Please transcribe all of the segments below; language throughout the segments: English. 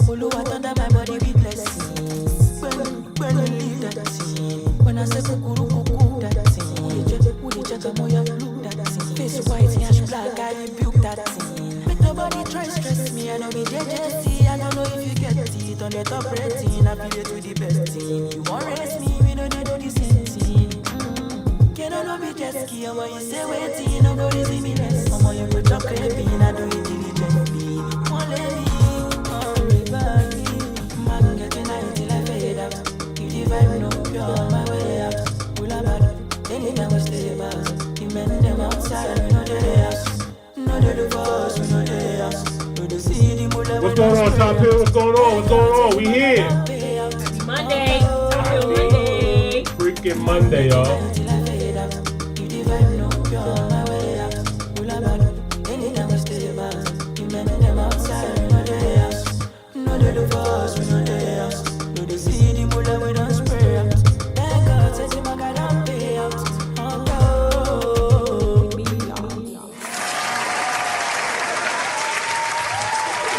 Olu atanda my body with blessings. When you leave that scene, when I say kukuru kuku that scene, Uli chaka moya blue that scene, face white ash black, I rebuke that scene. Make nobody try stress me, I know me JJC, I don't know if you get it on the top rating, I feel it with the best team. You won't race me, we don't do the same thing. Can I not be jet ski, I'm you say waiting, nobody see me less. I'm you put your creping, I do it diligently. Won't let me, man getting high till I fade out. If the vibe no pure, my way out. Pull a bad, anytime we stay back. The men them outside, we know they house. No they do for us, we know they house. No they see the mula. What's going on, Top Hill? What's going on? What's going on? We here. Monday, Top Hill Monday. Freaking Monday, y'all.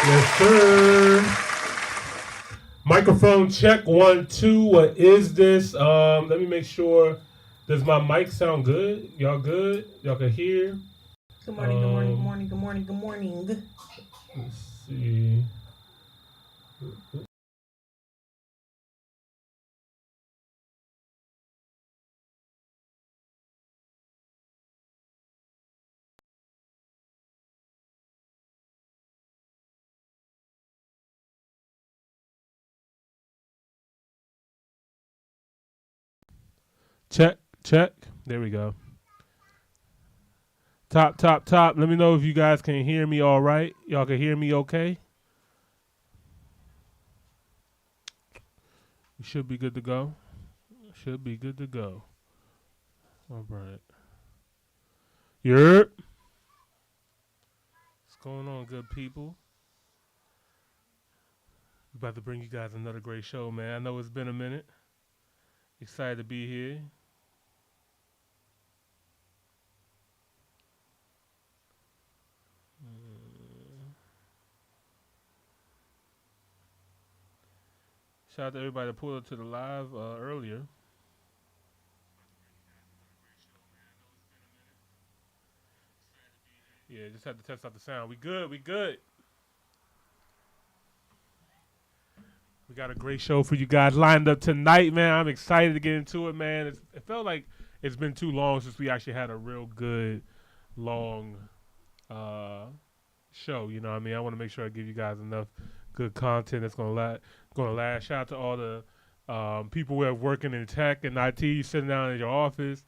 Yes, sir. Microphone check 1 2. What is this? Let me make sure. Does my mic sound good? Y'all good? Y'all can hear? Good morning, good morning, good morning, good morning, good morning. Let's see. Check, check. There we go. Top. Let me know if you guys can hear me all right. Y'all can hear me okay? We should be good to go. Should be good to go. All right. Yep. What's going on, good people? About to bring you guys another great show, man. I know it's been a minute. Excited to be here. Shout out to everybody that pulled up to the live earlier. Yeah, just had to test out the sound. We good. We got a great show for you guys lined up tonight, man. I'm excited to get into it, man. It felt like it's been too long since we actually had a real good, long show. You know what I mean? I want to make sure I give you guys enough good content that's gonna last. Shout out to all the people who are working in tech and IT, sitting down in your office.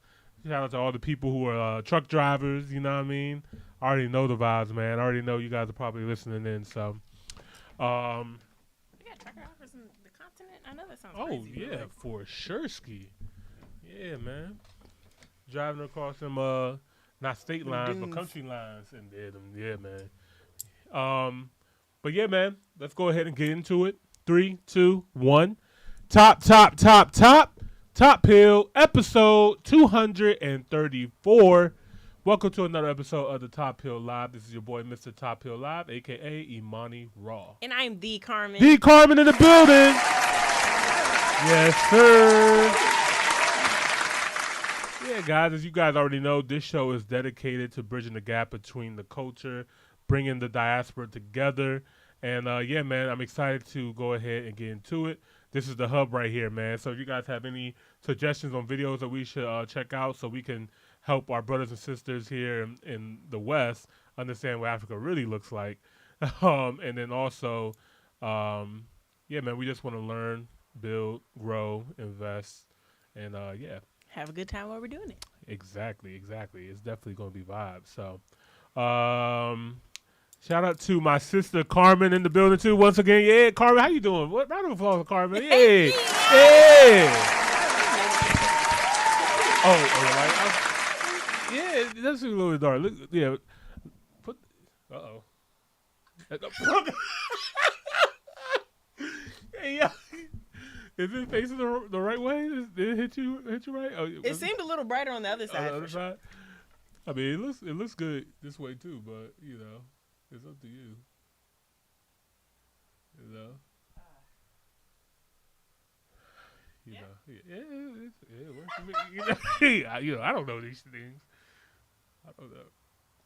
Shout out to all the people who are truck drivers. You know what I mean? I already know the vibes, man. I already know you guys are probably listening in. So, We got truck drivers in the continent. I know that sounds crazy. Oh yeah, for sure, ski. Yeah, man. Driving across them not state lines but country lines, and yeah, man. But yeah, man, let's go ahead and get into it. 3, 2, 1. Top Hill, episode 234. Welcome to another episode of the Top Hill Live. This is your boy, Mr. Top Hill Live, a.k.a. Imani Raw. And I'm the Carmen. The Carmen in the building. Yes, sir. Yeah, guys, as you guys already know, this show is dedicated to bridging the gap between the culture, bringing the diaspora together. And, yeah, man, I'm excited to go ahead and get into it. This is the hub right here, man. So if you guys have any suggestions on videos that we should check out so we can help our brothers and sisters here in the West understand what Africa really looks like. And then also, yeah, man, we just want to learn, build, grow, invest, and, yeah. Have a good time while we're doing it. Exactly. It's definitely going to be vibes. So, shout out to my sister Carmen in the building too. Once again, yeah, Carmen, how you doing? What round of applause for Carmen? Yeah. Oh, yeah, that's a little bit dark. Look, yeah, Hey, yeah. Is it facing the right way? Did it hit you right? Oh, it seemed a little brighter on the other side. On the other side? I mean, it looks good this way too, but you know, it's up to you. You know, it works for me. I don't know these things. I don't know.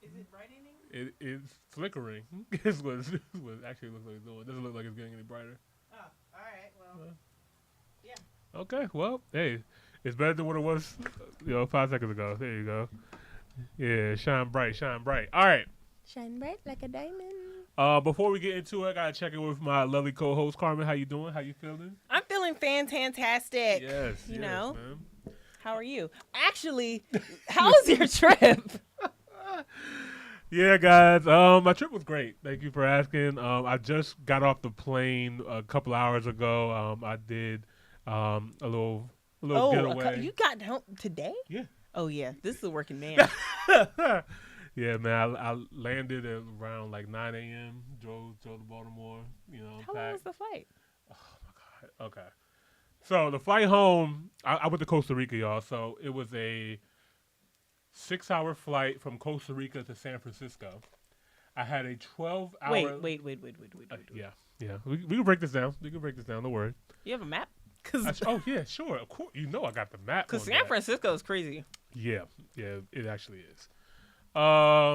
Is it brightening? It's flickering. It's what it actually looks like it's doing. It doesn't look like it's getting any brighter. Oh, all right. Well, yeah. Okay, well, hey, it's better than what it was, 5 seconds ago. There you go. Yeah, shine bright, shine bright. All right. Shine bright like a diamond. Before we get into it, I gotta check in with my lovely co-host Carmen. How you doing? How you feeling? I'm feeling fantastic. Yes, You yes, know? man. How are you? Actually, how was your trip? Yeah, guys. My trip was great. Thank you for asking. I just got off the plane a couple hours ago. I did a little getaway. You got home today? Yeah. Oh, yeah. This is a working man. Yeah, man. I landed at around like 9 a.m. Drove to Baltimore. How long was the flight? Oh my God. Okay. So the flight home, I went to Costa Rica, y'all. So it was a 6-hour flight from Costa Rica to San Francisco. I had a 12-hour. Wait. Yeah. We can break this down. Don't worry. You have a map? Oh yeah, sure. Of course. I got the map. Because San Francisco is crazy. Yeah, it actually is. What?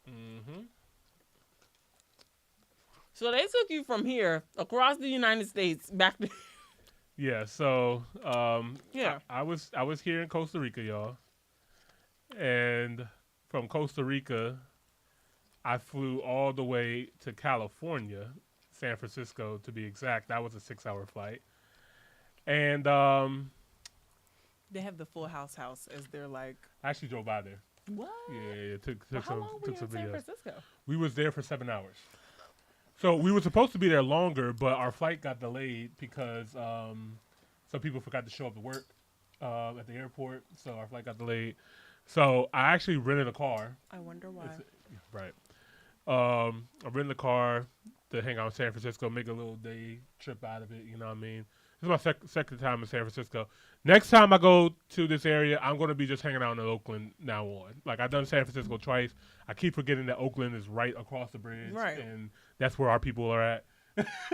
Mm-hmm. So they took you from here across the United States back to. Yeah. So Yeah. I was here in Costa Rica, y'all, and from Costa Rica, I flew all the way to California, San Francisco to be exact. That was a 6-hour flight, and They have the Full House as their like. I actually drove by there. What? Yeah, took How some long were took you some in San videos. Francisco? We was there for 7 hours. So we were supposed to be there longer, but our flight got delayed because some people forgot to show up to work at the airport. So our flight got delayed. So I actually rented a car. I wonder why. Right. I rented a car to hang out in San Francisco, make a little day trip out of it. You know what I mean? This is my second time in San Francisco. Next time I go to this area, I'm going to be just hanging out in Oakland now on. Like, I've done San Francisco twice. I keep forgetting that Oakland is right across the bridge. Right. And that's where our people are at.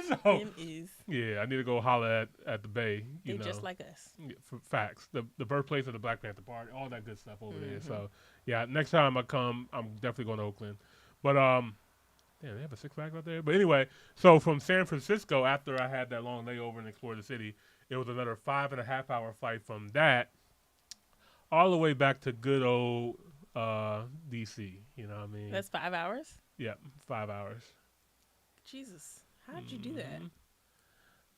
So, It is. yeah, I need to go holler at the Bay. They You know. just like us. Yeah, for facts. The birthplace of the Black Panther Party, all that good stuff over there. So, yeah, next time I come, I'm definitely going to Oakland. But, damn, they have a Six Flags out there. But anyway, so from San Francisco, after I had that long layover and explored the city, it was another 5.5-hour flight from that all the way back to good old D.C. You know what I mean? That's 5 hours? Yeah, 5 hours. Jesus. How did you do that?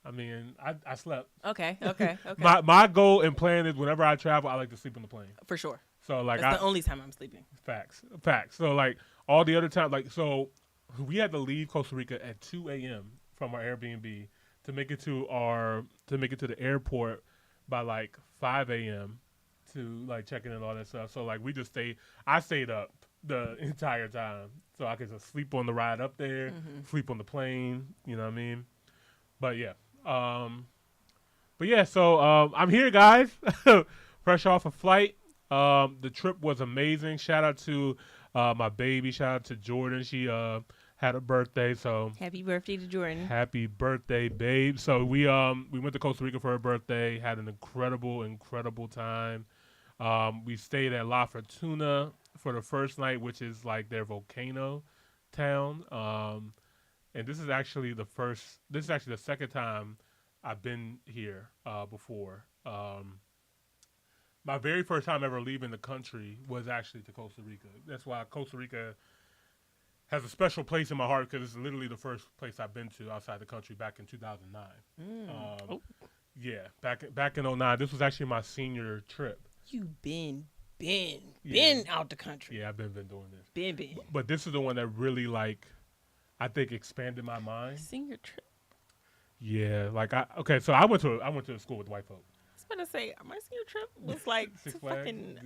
I mean, I slept. Okay. My goal and plan is whenever I travel, I like to sleep on the plane. For sure. So like That's the only time I'm sleeping. Facts. So like all the other time, like so we had to leave Costa Rica at 2 a.m. from our Airbnb to make it to the airport by like 5 a.m. to like check in and all that stuff. So like I stayed up the entire time so I could just sleep on the ride up there, sleep on the plane, you know what I mean? But yeah. So I'm here, guys. Fresh off a flight. The trip was amazing. Shout out to my baby. Shout out to Jordan. She had a birthday, so Happy birthday to Jordan. happy birthday, babe. So we went to Costa Rica for her birthday. Had an incredible time. We stayed at La Fortuna for the first night, which is like their volcano town. And this is actually the second time I've been here before. My very first time ever leaving the country was actually to Costa Rica. That's why Costa Rica has a special place in my heart because it's literally the first place I've been to outside the country back in 2009. Yeah, back in '09. This was actually my senior trip. You've been out the country. Yeah, I've been doing this. Been. But this is the one that really I think expanded my mind. Senior trip. Yeah, so I went to a school with white folk. I was about to say, my senior trip was like Six to Flags, fucking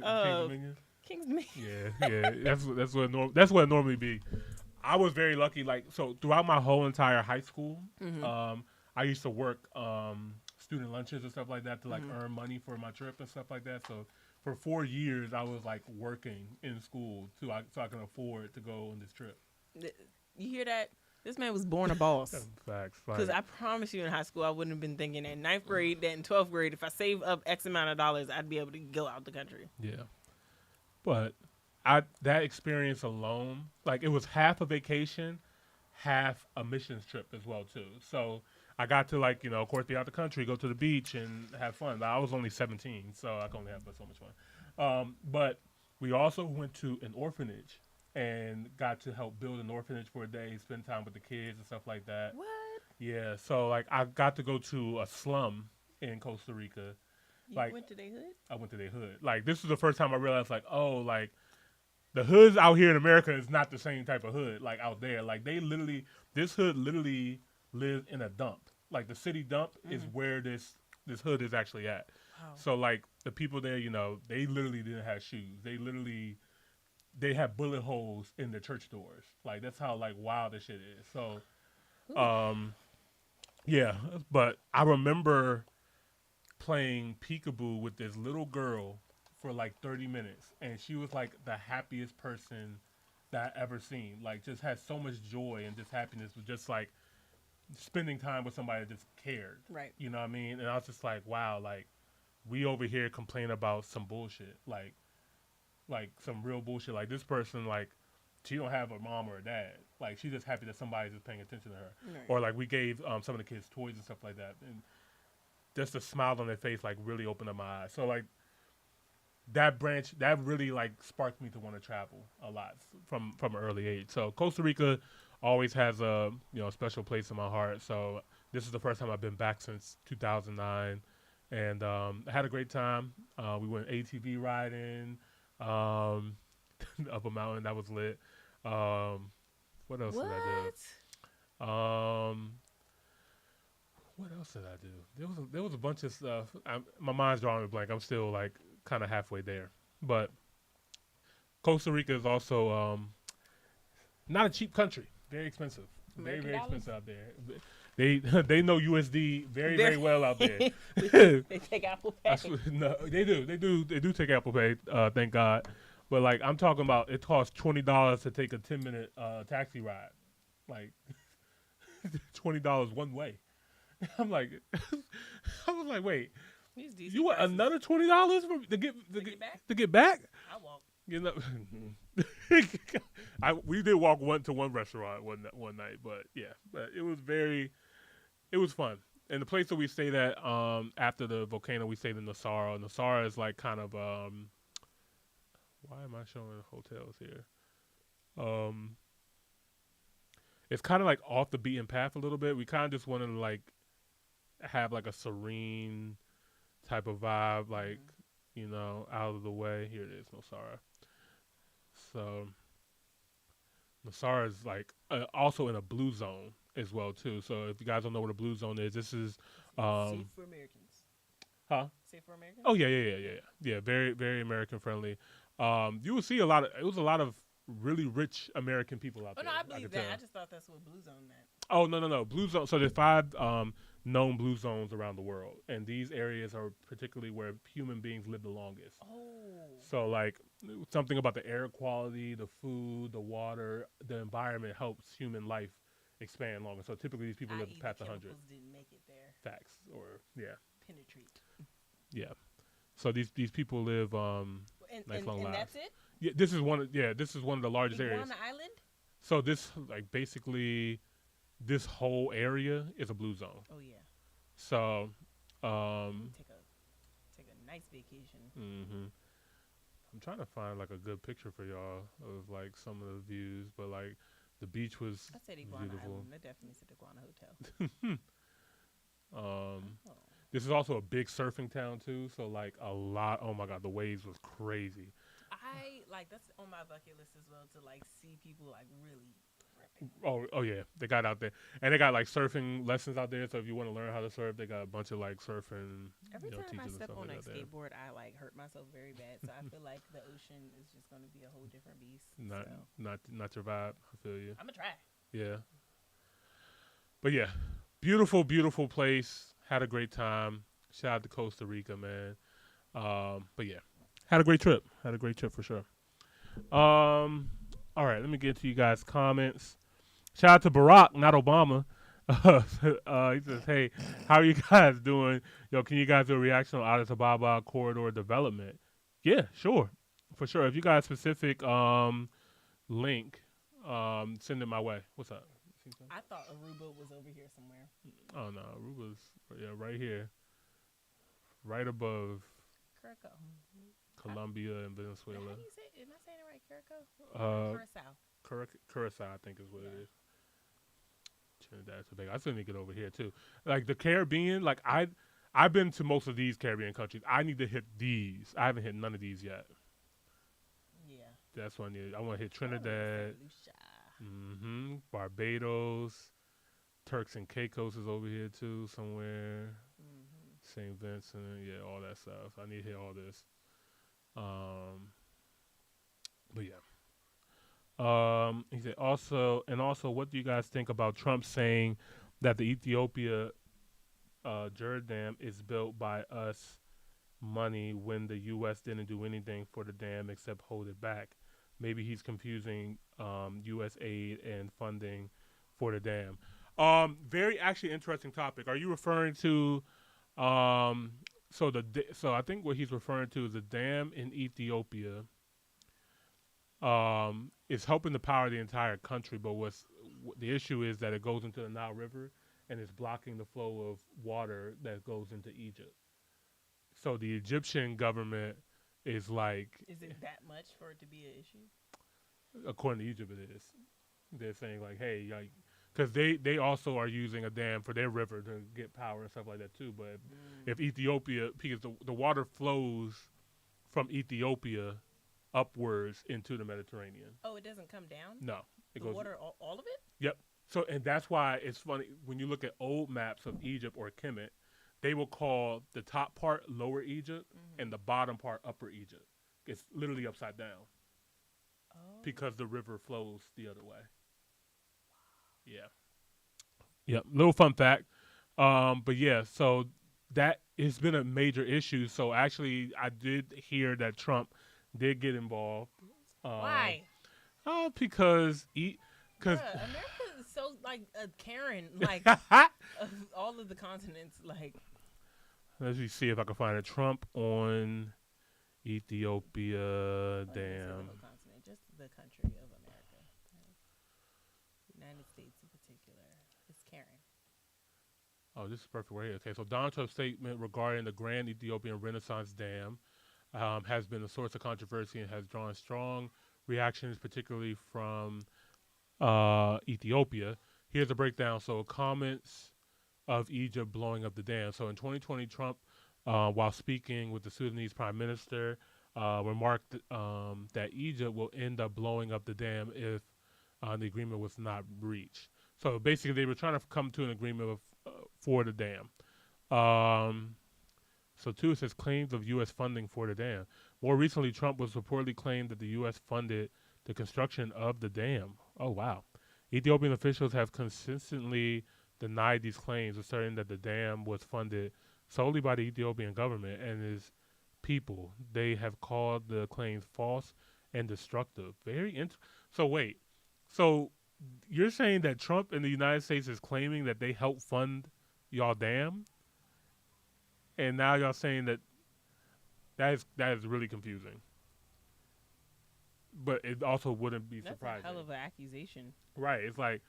King's Dominion. Yeah, that's what it normally be. I was very lucky. Like, so throughout my whole entire high school, I used to work student lunches and stuff like that to like earn money for my trip and stuff like that. So for 4 years, I was like working in school so I can afford to go on this trip. You hear that? This man was born a boss. Facts. Because Like, I promise you in high school, I wouldn't have been thinking in ninth grade that in 12th grade, if I save up X amount of dollars, I'd be able to go out the country. yeah. But that experience alone, like it was half a vacation, half a missions trip as well too. So I got to like, of course be out the country, go to the beach and have fun. But I was only 17, so I could only have so much fun. But we also went to an orphanage and got to help build an orphanage for a day, spend time with the kids and stuff like that. What? Yeah, so like I got to go to a slum in Costa Rica. You Like went to their hood? I went to their hood. Like this was the first time I realized like, oh, like the hoods out here in America is not the same type of hood like out there. Like this hood literally lived in a dump. Like the city dump is where this hood is actually at. Wow. So like the people there, they literally didn't have shoes. They had bullet holes in the church doors. Like that's how like wild this shit is. So, yeah. But I remember playing peekaboo with this little girl for like 30 minutes, and she was like the happiest person that I ever seen. Like just had so much joy and just happiness with just like spending time with somebody that just cared. Right. You know what I mean? And I was just like, wow, like we over here complain about some bullshit. Like some real bullshit. Like this person, like she don't have a mom or a dad. Like she's just happy that somebody's just paying attention to her. Right. Or like we gave some of the kids toys and stuff like that. And just the smile on their face like really opened up my eyes. So like that really like sparked me to want to travel a lot from an early age. So Costa Rica always has a special place in my heart. So this is the first time I've been back since 2009, and I had a great time. We went ATV riding up a mountain. That was lit. What else did I do? What else did I do? There was a bunch of stuff. My mind's drawing a blank. I'm still like kind of halfway there. But Costa Rica is also not a cheap country. Very expensive. American very dollars? expensive out there. They know USD very well out there. They take Apple Pay. No, they do take Apple Pay. Thank God. But like I'm talking about, it costs $20 to take a 10-minute taxi ride. Like $20 one way. I'm like, I was like, wait, you want another $20 to get back? I walk. We did walk to one restaurant one night, but yeah, but it was fun. And the place that we stayed at after the volcano, we stayed in Nassau. Nassau is like kind of why am I showing hotels here? It's kind of like off the beaten path a little bit. We kind of just wanted to like have like a serene type of vibe, like out of the way. Here it is, Nosara. So Nosara is like also in a blue zone as well too. So if you guys don't know what a blue zone is, this is Safe for Americans. huh? Safe for Americans? Oh yeah. Very very American friendly. You will see a lot of really rich American people out Oh there. no, I believe that. tell. I just thought that's what Blue Zone meant. Oh no. Blue zone. So there's 5 known blue zones around the world, and these areas are particularly where human beings live the longest. Oh. So like something about the air quality, the food, the water, the environment helps human life expand longer. So typically these people live i.e. past the 100. chemicals didn't make it there. Facts or yeah. Penetrate. Yeah. So these people live And lives. that's it? Yeah, this is one of the largest areas. On the island? So this like basically this whole area is a blue zone. Oh yeah. So Take a nice vacation. I'm trying to find like a good picture for y'all of like some of the views, but like the beach was I said Iguana beautiful. Island. I definitely said Iguana Hotel. This is also a big surfing town too, so like a lot. Oh my God, the waves was crazy. That's on my bucket list as well, to like see people like really ripping. Oh yeah, they got out there, and they got like surfing lessons out there. So if you want to learn how to surf, they got a bunch of like surfing. Every time I teachers and step stuff on like a that there. skateboard, I like hurt myself very bad. So I feel like the ocean is just going to be a whole different beast. Not your vibe. I feel you. I'm gonna try. Yeah. But yeah, beautiful place. Had a great time. Shout out to Costa Rica, man. But yeah, had a great trip. Had a great trip for sure. All right, let me get to you guys' comments. Shout out to Barack, not Obama. He says, "Hey, how are you guys doing? Yo, can you guys do a reaction on Addis Ababa corridor development?" Yeah, sure, for sure. If you got a specific link, send it my way. What's up? I thought Aruba was over here somewhere. Oh no, Aruba's right here, right above Curacao. Colombia and How Venezuela. do you say? Am I saying it right? Curacao. Curacao. Curacao, I think is what it is. Trinidad, Tobago. I still need to get over here too. Like the Caribbean, like I've been to most of these Caribbean countries. I need to hit these. I haven't hit none of these yet. Yeah. That's what I need. I want to hit Trinidad. Barbados. Turks and Caicos is over here too somewhere. St. Vincent, yeah, all that stuff. I need to hit all this. But yeah. He said also, what do you guys think about Trump saying that the Ethiopia Jerd Dam is built by us money when the U.S. didn't do anything for the dam except hold it back? Maybe he's confusing U.S. aid and funding for the dam. Very actually interesting topic. Are you referring to so I think what he's referring to is the dam in Ethiopia is helping to power the entire country, but the issue is that it goes into the Nile River and it's blocking the flow of water that goes into Egypt. So the Egyptian government is like, is it that much for it to be an issue? According to Egypt, it is. They're saying like, hey, like, because they also are using a dam for their river to get power and stuff like that too. But if Ethiopia, because the water flows from Ethiopia upwards into the Mediterranean. Oh, it doesn't come down? No, it the goes. Water, all of it? Yep. So, and that's why it's funny when you look at old maps of Egypt or Kemet, they will call the top part Lower Egypt and the bottom part Upper Egypt. It's literally upside down because the river flows the other way. Yeah. Yep. Little fun fact. But yeah, so that has been a major issue. So actually, I did hear that Trump did get involved. Why? Because America is so like a Karen, like of all of the continents. Like, let me see if I can find a Trump on Ethiopia dam. Just the country of America, United States in particular. It's Karen. Oh, this is perfect right here. Okay, so Donald Trump's statement regarding the Grand Ethiopian Renaissance Dam has been a source of controversy and has drawn strong reactions, particularly from Ethiopia. Here's a breakdown. So comments of Egypt blowing up the dam. So in 2020, Trump, while speaking with the Sudanese prime minister, remarked that Egypt will end up blowing up the dam if the agreement was not reached. So basically, they were trying to come to an agreement for the dam. So too, it says claims of U.S. funding for the dam. More recently, Trump was reportedly claimed that the U.S. funded the construction of the dam. Oh, wow. Ethiopian officials have consistently denied these claims, asserting that the dam was funded solely by the Ethiopian government and its people. They have called the claims false and destructive. So wait. So you're saying that Trump in the United States is claiming that they helped fund y'all dam? And now y'all saying that is really confusing. But it also wouldn't be surprising. That's a hell of an accusation. Right. It's like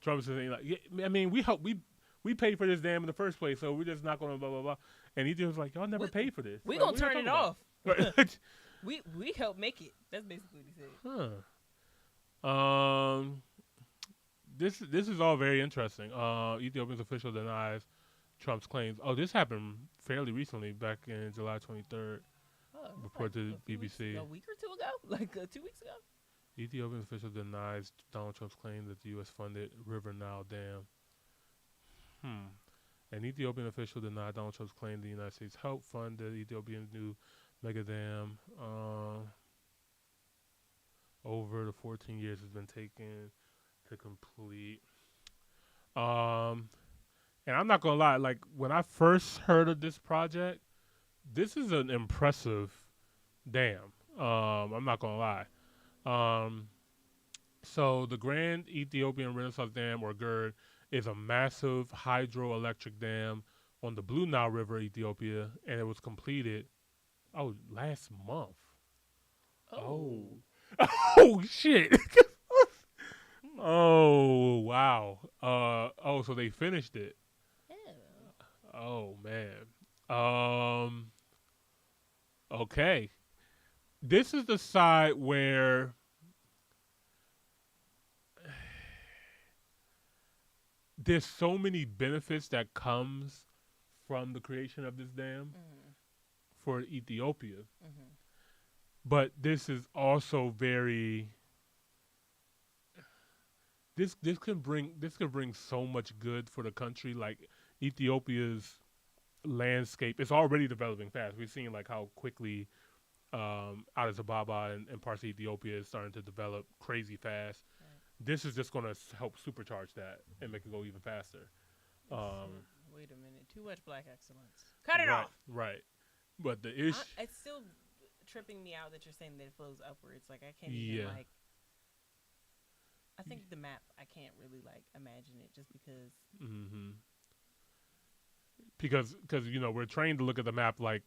Trump's saying like, yeah, I mean, we paid for this dam in the first place, so we're just not going to blah blah blah. And he just like, y'all never paid for this. We like, gonna turn it off. we help make it. That's basically what he said. Huh. This is all very interesting. Ethiopia's official denies Trump's claims. Oh, this happened fairly recently, back in July 23rd. Report to BBC. A week or two ago? Like 2 weeks ago? Ethiopian official denies Donald Trump's claim that the U.S. funded River Nile Dam. An Ethiopian official denied Donald Trump's claim the United States helped fund the Ethiopian new mega dam. Over the 14 years it's been taken to complete. And I'm not gonna lie, like when I first heard of this project, this is an impressive dam. I'm not gonna lie. So the Grand Ethiopian Renaissance Dam, or GERD, is a massive hydroelectric dam on the Blue Nile River, Ethiopia, and it was completed last month. Oh, oh shit! Oh wow. So they finished it. Oh man. Um. Okay. This is the side where there's so many benefits that comes from the creation of this dam for Ethiopia. But this is also very this could bring so much good for the country. Like Ethiopia's landscape is already developing fast. We've seen like how quickly Addis Ababa and parts of Ethiopia is starting to develop crazy fast. This is just going to help supercharge that and make it go even faster. Wait a minute. Too much black excellence. Cut it off. Right. But the issue... It's still tripping me out that you're saying that it flows upwards. Like, I can't even, like... I think the map, I can't really, like, imagine it just because... Because you know, we're trained to look at the map like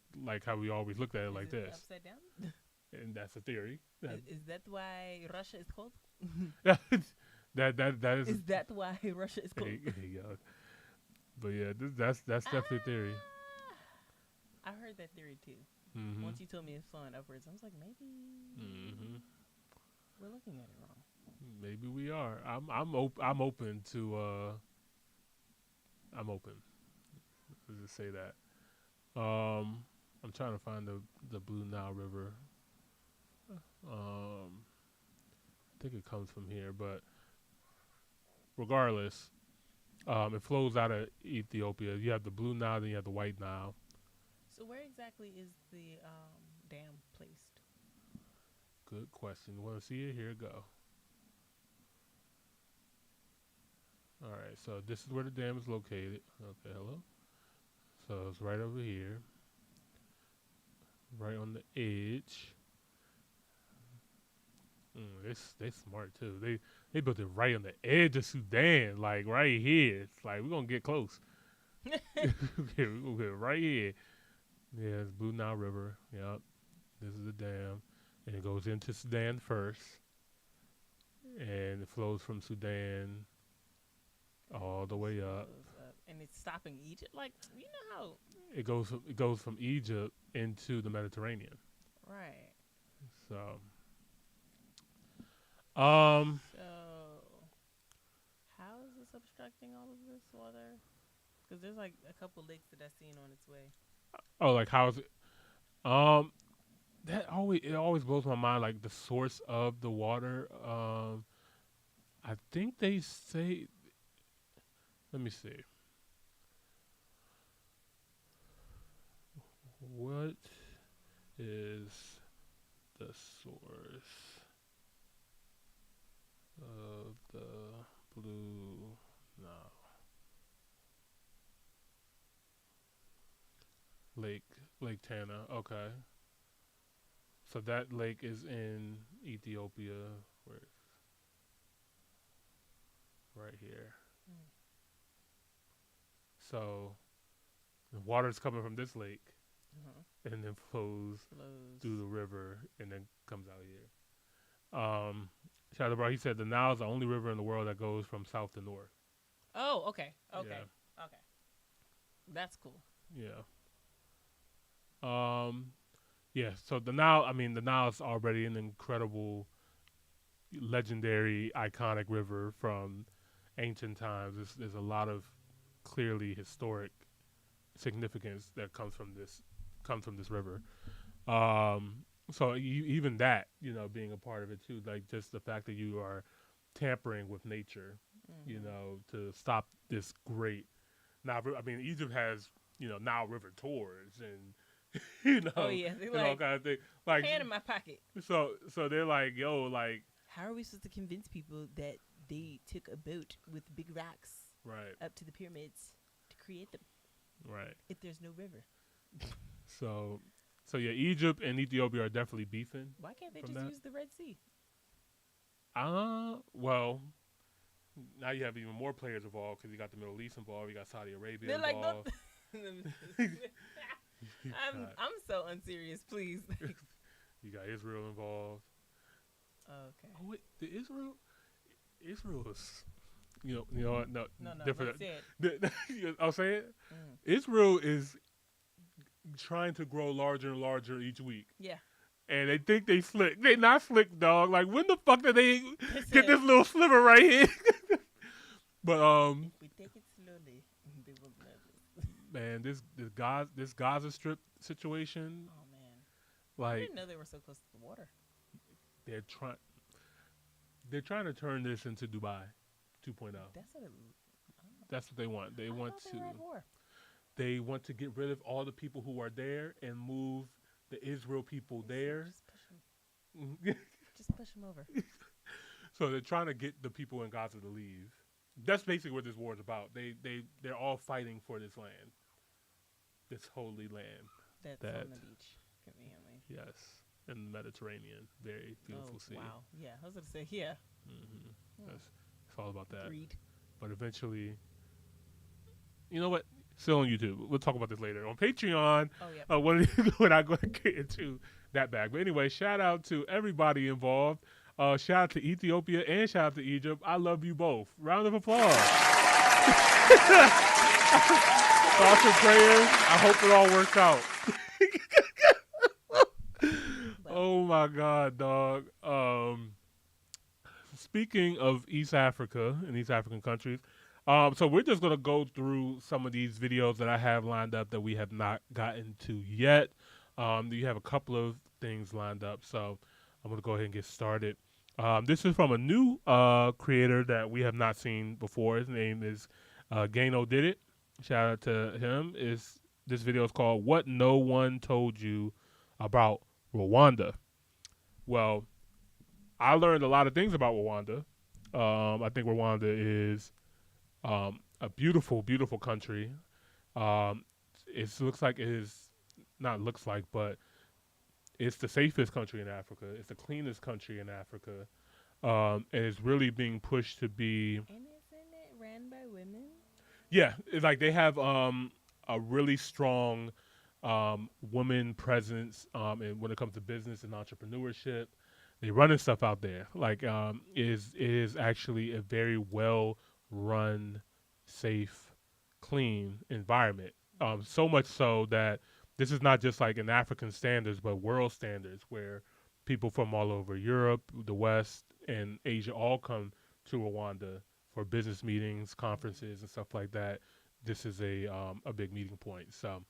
how we always looked at it, like this. Upside down? And that's a theory. Is that why Russia is cold? that is... Is that why Russia is cold? But yeah, that's definitely a theory. I heard that theory too. Once you told me it's flowing upwards, I was like, maybe we're looking at it wrong. Maybe we are. I'm open to. I'm open. Let's just say that. I'm trying to find the Blue Nile River. I think it comes from here, but regardless, it flows out of Ethiopia. You have the Blue Nile, then you have the White Nile. So where exactly is the dam placed? Good question. You want to see it? Here it go. All right, so this is where the dam is located. Okay, hello. So it's right over here, right on the edge. They smart too. They built it right on the edge of Sudan, like right here. It's like we're gonna get close. We're gonna get right here. Yeah, it's Blue Nile River. Yep, this is the dam, and it goes into Sudan first, and it flows from Sudan all the way up. And it's stopping Egypt. Like, you know how it goes from Egypt into the Mediterranean. Right. So. So how is this obstructing all of this water? Because there's like a couple lakes that I've seen on its way. Oh, like how is it? It always blows my mind, like the source of the water. I think they say. Let me see. What is the source of the Blue Nile? Lake Tana. Okay. So that lake is in Ethiopia. Right here. So the water's coming from this lake and then flows through the river and then comes out here. Shadow Bro, he said the Nile is the only river in the world that goes from south to north. Oh, okay. Okay. Yeah. Okay. That's cool. Yeah. Yeah, so the Nile is already an incredible, legendary, iconic river from ancient times. There's a lot of clearly historic significance that comes from this river. So even that, you know, being a part of it too, like just the fact that you are tampering with nature, you know, to stop this great. Now, I mean, Egypt has, you know, Nile River tours and, you know, they're all kind of thing. Like, hand in my pocket. So they're like, yo, like, how are we supposed to convince people that they took a boat with big rocks up to the pyramids to create them? Right. If there's no river. So yeah, Egypt and Ethiopia are definitely beefing. Why can't they just use the Red Sea? Well, now you have even more players involved because you got the Middle East involved. You got Saudi Arabia They're like, involved. I'm so unserious. Please. You got Israel involved. Okay. Oh wait, the Israel is, no, No, different. let's say it. I'll say it. Mm. Israel is trying to grow larger and larger each week. Yeah. And they think they slick. They not slick, dog. Like, when the fuck did they That's get it. this little sliver right here? But If we take it slowly, they will love it. man, this Gaza Strip situation, Oh man. I like didn't know they were so close to the water. they're trying to turn this into Dubai 2.0. That's what it. That's what they want. They I want thought to they were at war. they want to get rid of all the people who are there and move the Israel people there. Just push them over. So they're trying to get the people in Gaza to leave. That's basically what this war is about. They're all fighting for this land, this holy land. That's That- on the beach, conveniently. Yes, in the Mediterranean, very beautiful sea. Wow. Yeah, I was gonna say yeah. It's all about that. Agreed. But eventually, you know what? Still on YouTube. We'll talk about this later on Patreon. Oh yeah. When I go and get into that bag. But anyway, shout out to everybody involved. Shout out to Ethiopia and shout out to Egypt. I love you both. Round of applause. Thoughts and prayers. I hope it all works out. Oh my God, dog. Speaking of East Africa and East African countries, so we're just gonna go through some of these videos that I have lined up that we have not gotten to yet. You have a couple of things lined up, so I'm gonna go ahead and get started. This is from a new creator that we have not seen before. His name is Gano Did It. Shout out to him. This video is called "What No One Told You About Rwanda." Well, I learned a lot of things about Rwanda. I think Rwanda is a beautiful, beautiful country. It looks like it is not looks like, but it's the safest country in Africa. It's the cleanest country in Africa, and it's really being pushed to be. And isn't it ran by women? Yeah, it's like they have a really strong woman presence, and when it comes to business and entrepreneurship, they running stuff out there. Like is actually a very well run, safe, clean environment. So much so that this is not just like an African standards, but world standards, where people from all over Europe, the West, and Asia all come to Rwanda for business meetings, conferences, and stuff like that. This is a big meeting point. So,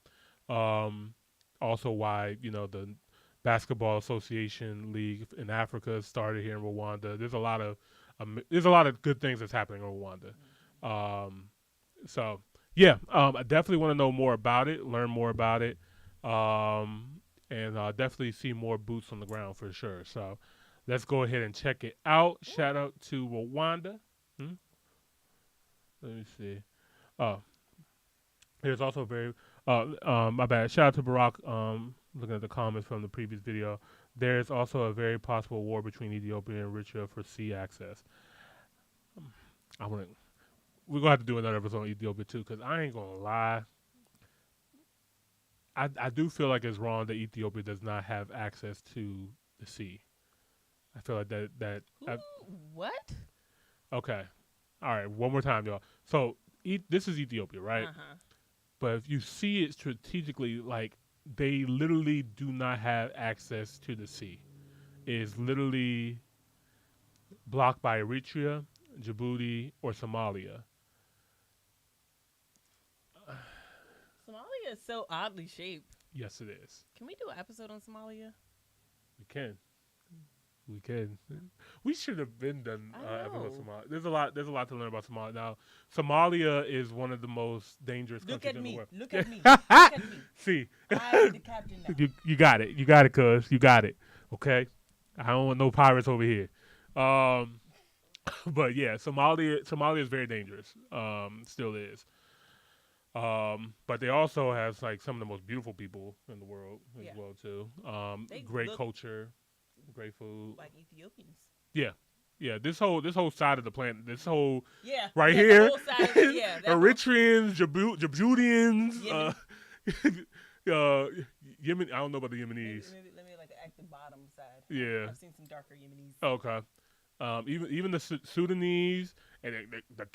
also why the Basketball Association League in Africa started here in Rwanda. There's a lot of good things that's happening in Rwanda. So yeah, I definitely want to know more about it, learn more about it, and definitely see more boots on the ground for sure. So let's go ahead and check it out. Shout out to Rwanda. Let me see. There's also very my bad. Shout out to Barack. Looking at the comments from the previous video, there's also a very possible war between Ethiopia and Eritrea for sea access. We're gonna have to do another episode on Ethiopia too, because I ain't gonna lie. I do feel like it's wrong that Ethiopia does not have access to the sea. I feel like that. What? Okay. All right. One more time, y'all. So this is Ethiopia, right? Uh-huh. But if you see it strategically, like they literally do not have access to the sea. It is literally blocked by Eritrea, Djibouti, or Somalia. Somalia is so oddly shaped. Yes, it is. Can we do an episode on Somalia? We can. We should have been done episode on Somalia. There's a lot to learn about Somalia. Now, Somalia is one of the most dangerous countries in the world. Look at me. Look at me. See, I'm the captain now. you got it, cuz you got it. Okay, I don't want no pirates over here. But yeah, Somalia is very dangerous. Still is. But they also has like some of the most beautiful people in the world as well too. Great culture, great food. Like Ethiopians. Yeah, Yeah, this whole side of the planet, this whole Yeah, right yeah, here, the whole side of it, yeah, that whole- Eritreans, Djiboutians, Yemen. Yemen. I don't know about the Yemenis. Maybe let me like act the bottom side. Yeah. I've seen some darker Yemenis. Okay. Even the Sudanese and the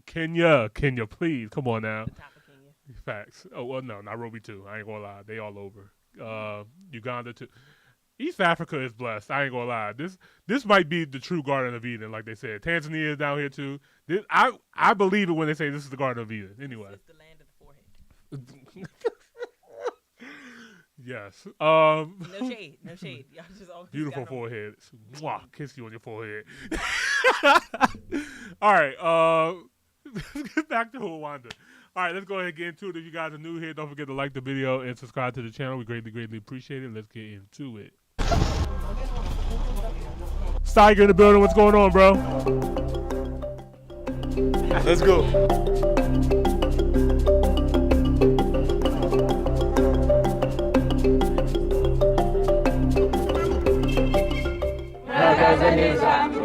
Kenya, please come on now. The top of Kenya. Facts. Oh well, no, Nairobi too. I ain't gonna lie, they all over. Uganda too. East Africa is blessed. I ain't gonna lie. This might be the true Garden of Eden, like they said. Tanzania is down here too. I believe it when they say this is the Garden of Eden. Anyway. It's the land of the forehead. Yes. No shade. Y'all just always Beautiful got forehead. Mwah, kiss you on your forehead. All right. Let's get back to Rwanda. All right, let's go ahead and get into it. If you guys are new here, don't forget to like the video and subscribe to the channel. We greatly appreciate it. Let's get into it. Steiger in the building. What's going on, bro? Let's go.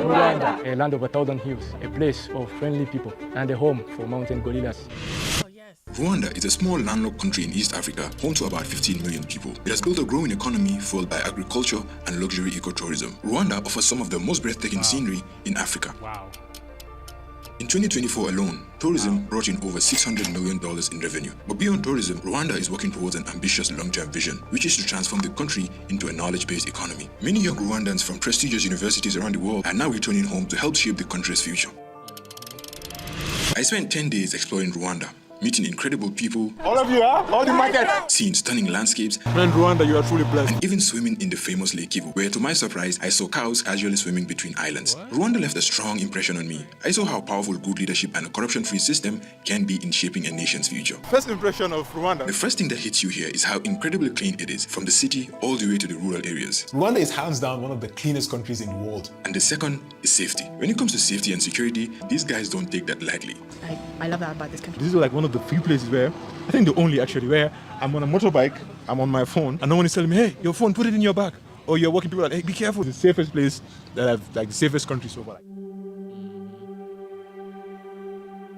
Rwanda, a land of 1,000 hills, a place of friendly people, and a home for mountain gorillas. Oh, yes. Rwanda is a small landlocked country in East Africa, home to about 15 million people. It has built a growing economy fueled by agriculture and luxury ecotourism. Rwanda offers some of the most breathtaking scenery in Africa. Wow. In 2024 alone, tourism brought in over $600 million in revenue. But beyond tourism, Rwanda is working towards an ambitious long-term vision, which is to transform the country into a knowledge-based economy. Many young Rwandans from prestigious universities around the world are now returning home to help shape the country's future. I spent 10 days exploring Rwanda, meeting incredible people, All of you, huh? All the market. seeing stunning landscapes, Man, Rwanda, you are truly blessed. and even swimming in the famous Lake Kivu, where to my surprise, I saw cows casually swimming between islands. Rwanda left a strong impression on me. I saw how powerful good leadership and a corruption-free system can be in shaping a nation's future. First impression of Rwanda. The first thing that hits you here is how incredibly clean it is, from the city all the way to the rural areas. Rwanda is hands down one of the cleanest countries in the world. And the second is safety. When it comes to safety and security, these guys don't take that lightly. I love that about this country. This is like one of the few places where, I think the only actually, where I'm on a motorbike, I'm on my phone, and no one is telling me, hey, your phone, put it in your bag. Or you're walking, people are like, hey, be careful. It's the safest place that I've, like the safest country so far.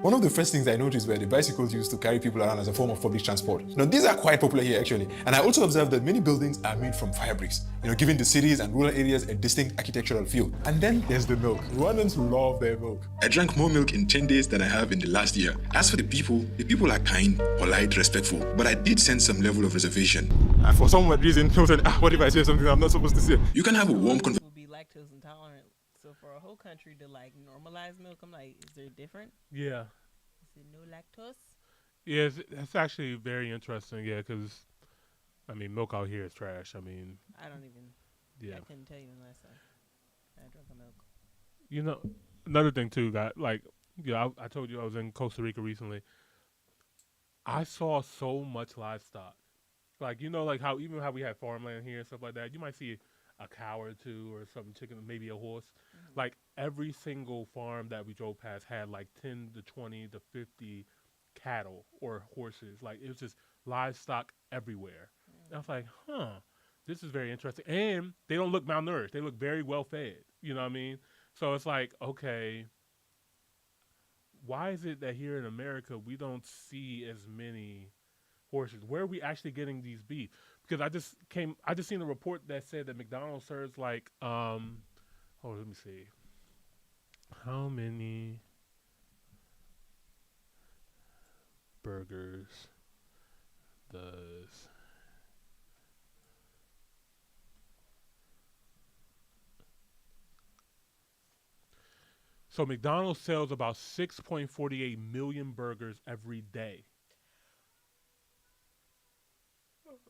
One of the first things I noticed were the bicycles used to carry people around as a form of public transport. Now, these are quite popular here actually. And I also observed that many buildings are made from fire bricks, giving the cities and rural areas a distinct architectural feel. And then there's the milk. Rwandans love their milk. I drank more milk in 10 days than I have in the last year. As for the people are kind, polite, respectful. But I did sense some level of reservation. And for some reason, people said, what if I say something I'm not supposed to say? You can have a warm conversation. Will be lactose intolerant. So for a whole country to like normalize milk, I'm like, is there different? Yeah. Is it no lactose? Yeah, that's actually very interesting. Yeah, because I mean, milk out here is trash. I mean, I don't even. yeah. I couldn't tell you unless I drank a milk. You know, another thing too, I told you I was in Costa Rica recently. I saw so much livestock. Like, like how we have farmland here and stuff like that. You might see a cow or two or some chicken, maybe a horse. Mm-hmm. Like every single farm that we drove past had like 10 to 20 to 50 cattle or horses. Like it was just livestock everywhere. Mm-hmm. And I was like, this is very interesting. And they don't look malnourished. They look very well fed. You know what I mean? So it's like, okay, why is it that here in America we don't see as many horses? Where are we actually getting these beef? Because I just seen a report that said that McDonald's serves like let me see. How many burgers does So McDonald's sells about 6.48 million burgers every day. Like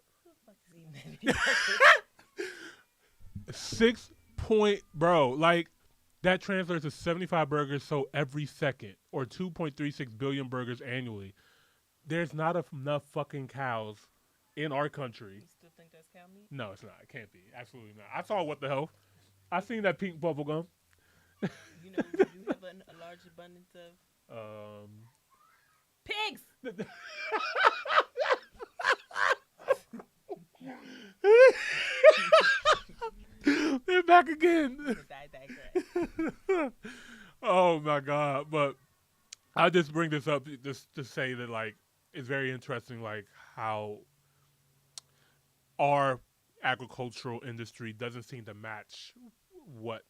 that translates to 75 burgers sold every second, or 2.36 billion burgers annually. There's not enough fucking cows in our country. You still think that's cow meat? No, it's not. It can't be. Absolutely not. I saw What the Hell. I seen that pink bubble gum. You do have a large abundance of pigs. They're back again. I digress. my God. But I just bring this up just to say that, like, it's very interesting, like, how our agricultural industry doesn't seem to match what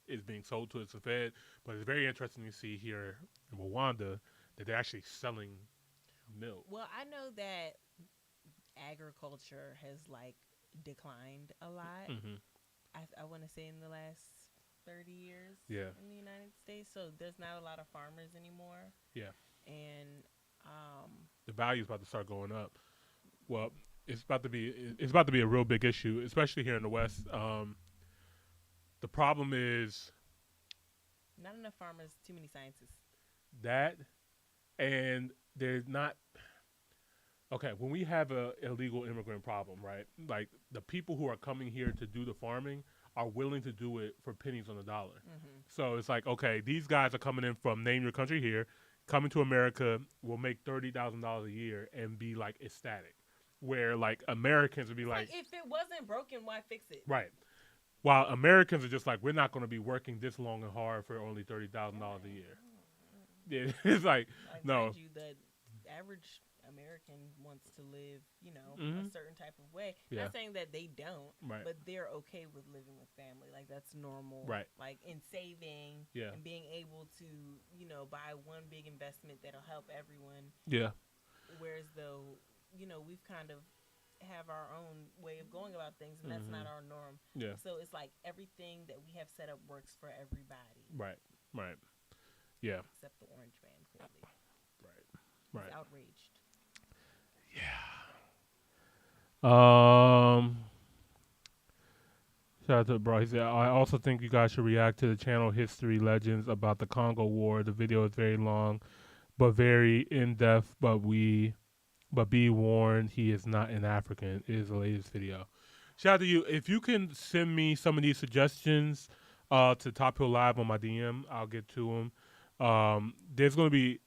is being sold to us and fed. But it's very interesting to see here in Rwanda that they're actually selling milk. Well, I know that agriculture has like declined a lot. Mm-hmm. I want to say in the last 30 years Yeah. in the United States. So there's not a lot of farmers anymore. Yeah. And The value's about to start going up. Well, it's about to be a real big issue, especially here in the West. The problem is not enough farmers, too many scientists. that, and there's not. Okay, when we have a illegal immigrant problem, right? Like the people who are coming here to do the farming are willing to do it for pennies on the dollar. Mm-hmm. So it's like, okay, these guys are coming in from name your country here, coming to America, will make $30,000 a year and be like ecstatic. Where like Americans would be like, if it wasn't broken, why fix it? right. While Americans are just like, we're not going to be working this long and hard for only $30,000 a year. Yeah, it's like no. Mind you, the average American wants to live, a certain type of way. Yeah. Not saying that they don't, Right. but they're okay with living with family. Like that's normal. Right. Like in saving Yeah. and being able to, buy one big investment that'll help everyone. Yeah. Whereas though, we've kind of have our own way of going about things, and that's not our norm. Yeah. So it's like everything that we have set up works for everybody. Right. Right. Yeah. Except the orange man, clearly. Right. He's outraged. Shout out to bro. He said, I also think you guys should react to the channel History Legends about the Congo War. The video is very long, but very in depth. But be warned, he is not an African. It is the latest video. Shout out to you. If you can send me some of these suggestions to Top Hill Live on my DM, I'll get to them. There's going to be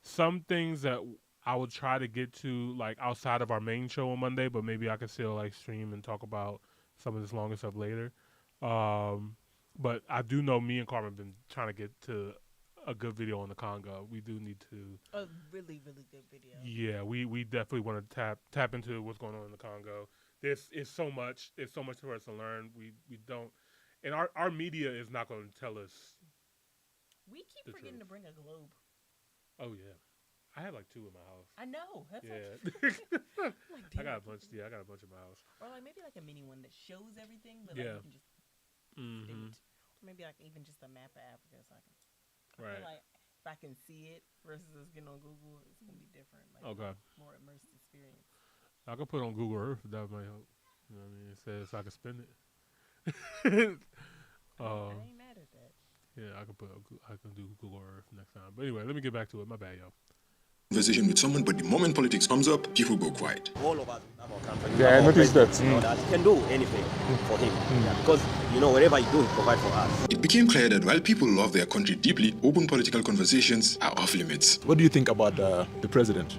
some things that I will try to get to like outside of our main show on Monday, but maybe I can still like stream and talk about some of this longer stuff later. But I do know me and Carmen have been trying to get to a good video on the Congo. We do need to. A really, really good video. Yeah, we definitely want to tap into what's going on in the Congo. There's so much for us to learn. We don't, and our media is not going to tell us. We keep forgetting to bring a globe. Oh yeah, I have like 2 in my house. I know. That's I got a bunch. Yeah, I got a bunch in my house. Or like maybe like a mini one that shows everything, but Yeah. like you can just do it. Or maybe like even just a map of Africa, so I feel like if I can see it versus us getting on Google, it's gonna be different. Like more immersed experience. I could put it on Google Earth if that might help. You know what I mean? It says I can spin it. I ain't mad at that. Yeah, I can do Google Earth next time. But anyway, let me get back to it. My bad, yo. Conversation with someone, but the moment politics comes up, people go quiet. All over our country. Yeah, I noticed that. That he can do anything for him. Yeah, because, wherever you do, he provides for us. It became clear that while people love their country deeply, open political conversations are off limits. What do you think about the president?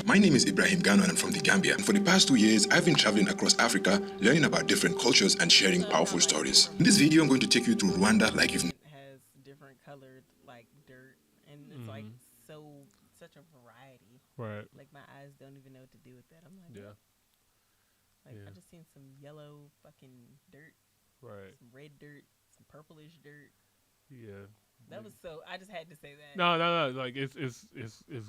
My name is Ibrahim Gano and I'm from the Gambia. And for the past 2 years, I've been traveling across Africa, learning about different cultures and sharing powerful stories. In this video, I'm going to take you through Rwanda like you've has different colored like dirt, and it's like such a variety. Right. Like my eyes don't even know what to do with that. I'm like, Yeah. Like I just seen some yellow fucking dirt, Right. some red dirt, some purplish dirt. Yeah. That was so. I just had to say that. No. Like it's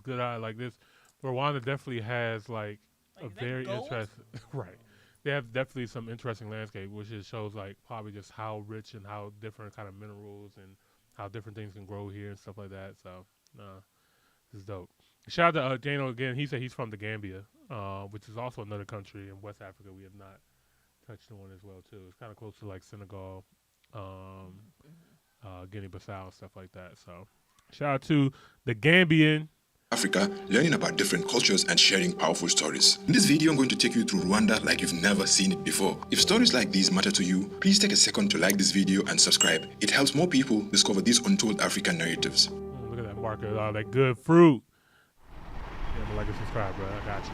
good. Like this, Rwanda definitely has like a is that very gold? interesting. Right. They have definitely some interesting landscape, which just shows like probably just how rich and how different kind of minerals and how different things can grow here and stuff like that. So, this is dope. Shout out to Jano again. He said he's from the Gambia, which is also another country in West Africa we have not touched on as well too. It's kind of close to like Senegal, Guinea-Bissau, and stuff like that. So, shout out to the Gambian. Africa, learning about different cultures and sharing powerful stories. In this video, I'm going to take you through Rwanda like you've never seen it before. If stories like these matter to you, please take a second to like this video and subscribe. It helps more people discover these untold African narratives. Look at that marker, all that good fruit. Yeah, like and subscribe, bro. I got you.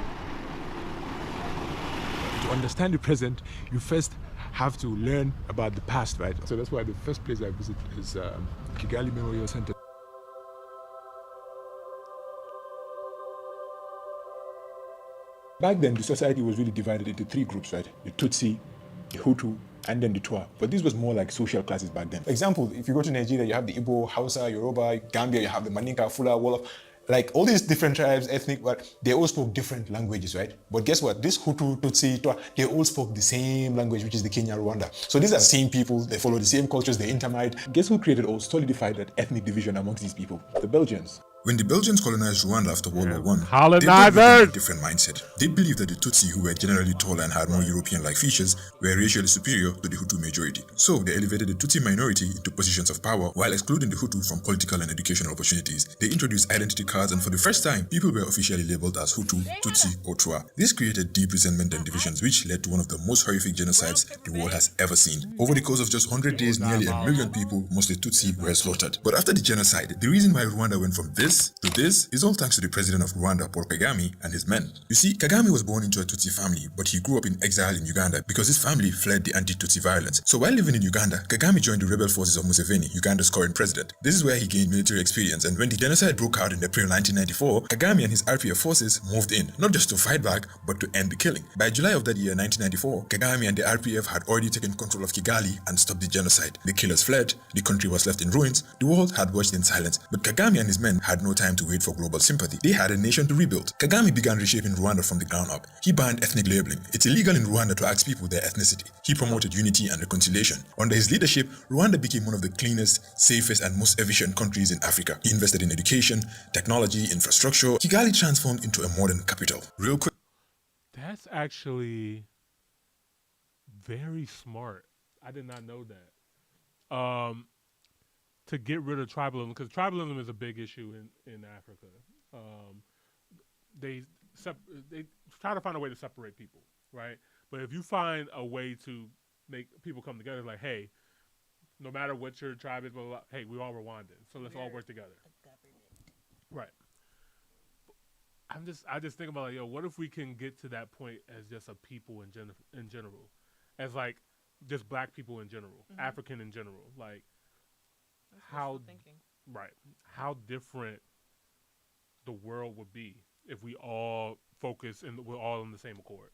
To understand the present, you first have to learn about the past, right? So that's why the first place I visit is Kigali Memorial Center. Back then, the society was really divided into three groups, right? The Tutsi, the Hutu, and then the Twa. But this was more like social classes back then. For example, if you go to Nigeria, you have the Igbo, Hausa, Yoruba. Gambia, you have the Maninka, Fula, Wolof. Like all these different tribes, ethnic, but they all spoke different languages, right? But guess what? This Hutu, Tutsi, Twa, they all spoke the same language, which is the Kenya, Rwanda. So these are the same people, they follow the same cultures, they intermarried. Guess who created or solidified that ethnic division amongst these people? The Belgians. When the Belgians colonized Rwanda after World War I, Colonizers! they developed a different mindset. They believed that the Tutsi, who were generally taller and had more European-like features, were racially superior to the Hutu majority. So they elevated the Tutsi minority into positions of power while excluding the Hutu from political and educational opportunities. They introduced identity cards, and for the first time, people were officially labeled as Hutu, Tutsi, or Twa. This created deep resentment and divisions, which led to one of the most horrific genocides the world has ever seen. Over the course of just 100 days, nearly 1 million people, mostly Tutsi, were slaughtered. But after the genocide, the reason why Rwanda went from this to this is all thanks to the president of Rwanda, Paul Kagame, and his men. You see, Kagame was born into a Tutsi family, but he grew up in exile in Uganda because his family fled the anti-Tutsi violence. So while living in Uganda, Kagame joined the rebel forces of Museveni, Uganda's current president. This is where he gained military experience, and when the genocide broke out in April 1994, Kagame and his RPF forces moved in, not just to fight back, but to end the killing. By July of that year, 1994, Kagame and the RPF had already taken control of Kigali and stopped the genocide. The killers fled, the country was left in ruins, the world had watched in silence, but Kagame and his men had no time to wait for global sympathy. They had a nation to rebuild. Kagame began reshaping Rwanda from the ground up. He banned ethnic labeling. It's illegal in Rwanda to ask people their ethnicity. He promoted unity and reconciliation. Under his leadership, Rwanda became one of the cleanest, safest, and most efficient countries in Africa. He invested in education, technology, infrastructure. Kigali transformed into a modern capital. Real quick. That's actually very smart. I did not know that. To get rid of tribalism, because tribalism is a big issue in Africa. They try to find a way to separate people, right? But if you find a way to make people come together, like, hey, no matter what your tribe is, blah, blah, blah, hey, we all Rwandan, so let's all work together. Right. I just think about, like, yo, what if we can get to that point as just a people in general, as like just black people in general, African in general, like how different the world would be if we all focus and we're all in the same accord.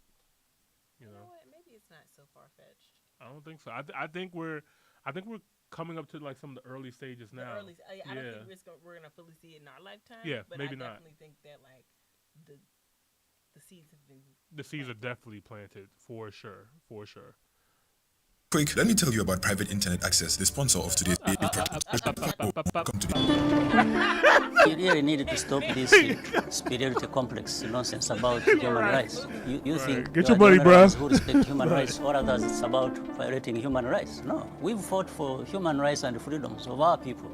You know what? Maybe it's not so far fetched. I don't think so. I think we're coming up to like some of the early stages now. I don't think we're gonna fully see it in our lifetime. Yeah, but maybe I not. definitely think that like the seeds have been. The seeds are definitely planted for sure. Quick, let me tell you about private internet access, the sponsor of today's Come to the You really need to stop this superiority complex nonsense about human rights. You think get your money, bro. Who respect human rights, or others it's about violating human rights. No, we've fought for human rights and freedoms of our people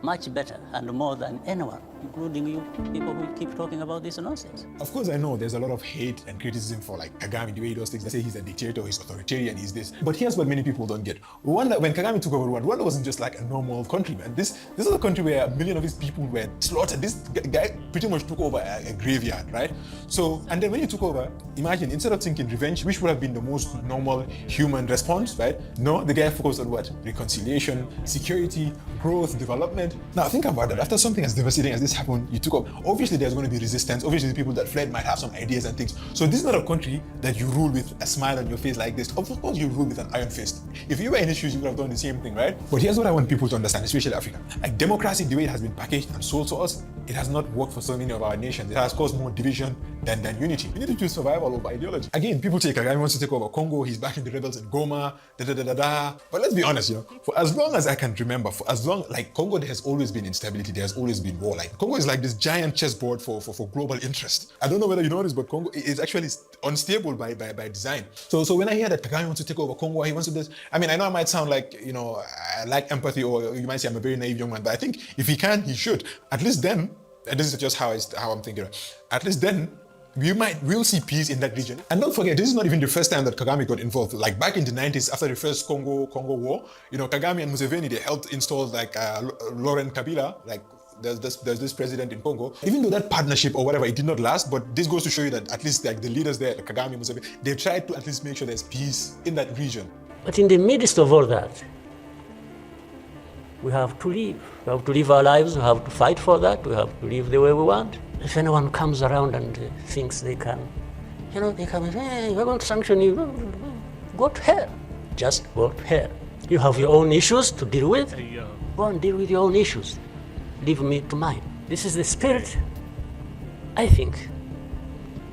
much better and more than anyone, including you people who keep talking about this nonsense. Of course, I know there's a lot of hate and criticism for like Kagame, the way he does things. They say he's a dictator, he's authoritarian, he's this. But here's what many people don't get. Rwanda, when Kagame took over Rwanda wasn't just like a normal country, man. This is a country where 1 million of his people were slaughtered. This guy pretty much took over a graveyard, right? So, and then when he took over, imagine, instead of thinking revenge, which would have been the most normal human response, right? No, the guy focused on what? Reconciliation, security, growth, development. Now think about that. After something as devastating as this happened, you took up. Obviously, there's going to be resistance. Obviously, the people that fled might have some ideas and things. So this is not a country that you rule with a smile on your face like this. Of course, you rule with an iron fist. If you were in his shoes, you would have done the same thing, right? But here's what I want people to understand, especially Africa. Like democracy, the way it has been packaged and sold to us, it has not worked for so many of our nations. It has caused more division than unity. We need to choose survival over ideology. Again, people say Kagame wants to take over Congo. He's backing the rebels in Goma. But let's be honest, for as long as I can remember, for as long like Congo, there has always been instability. There has always been war. Like Congo is like this giant chessboard for global interest. I don't know whether you know this, but Congo is actually unstable by design. So when I hear that Kagame wants to take over Congo, he wants to do this. I mean, I know I might sound like I lack empathy, or you might say I'm a very naive young man, but I think if he can, he should. At least then, and this is just how I'm thinking. At least then, we'll see peace in that region. And don't forget, this is not even the first time that Kagame got involved. Like back in the 90s, after the first Congo War, Kagame and Museveni, they helped install like Laurent Kabila, like there's this president in Congo. Even though that partnership or whatever, it did not last, but this goes to show you that at least like the leaders there, like Kagame, Museveni, they tried to at least make sure there's peace in that region. But in the midst of all that, we have to live. We have to live our lives. We have to fight for that. We have to live the way we want. If anyone comes around and thinks they can, they come and say, hey, we're going to sanction you. Go to hell. Just go to hell. You have your own issues to deal with. Go and deal with your own issues. Leave me to mine. This is the spirit I think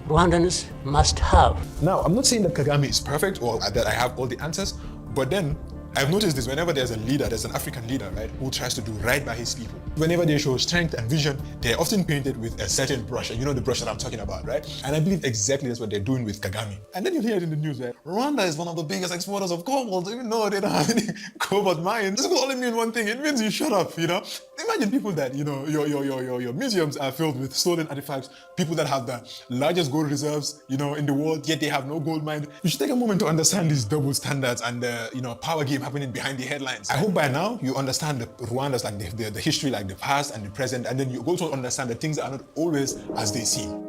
Rwandans must have. Now, I'm not saying that Kagame is perfect or that I have all the answers, but then I've noticed this whenever there's a leader, there's an African leader, right, who tries to do right by his people. Whenever they show strength and vision, they're often painted with a certain brush, and you know the brush that I'm talking about, right? And I believe exactly that's what they're doing with Kagame. And then you hear it in the news, right? Rwanda is one of the biggest exporters of cobalt, even though they don't have any cobalt mines. This will only mean one thing, it means you shut up, Imagine people that, your museums are filled with stolen artifacts, people that have the largest gold reserves, in the world, yet they have no gold mine. You should take a moment to understand these double standards and the, power game happening behind the headlines. I hope by now you understand the Rwanda's, like the history, like the past and the present, and then you also understand that things are not always as they seem.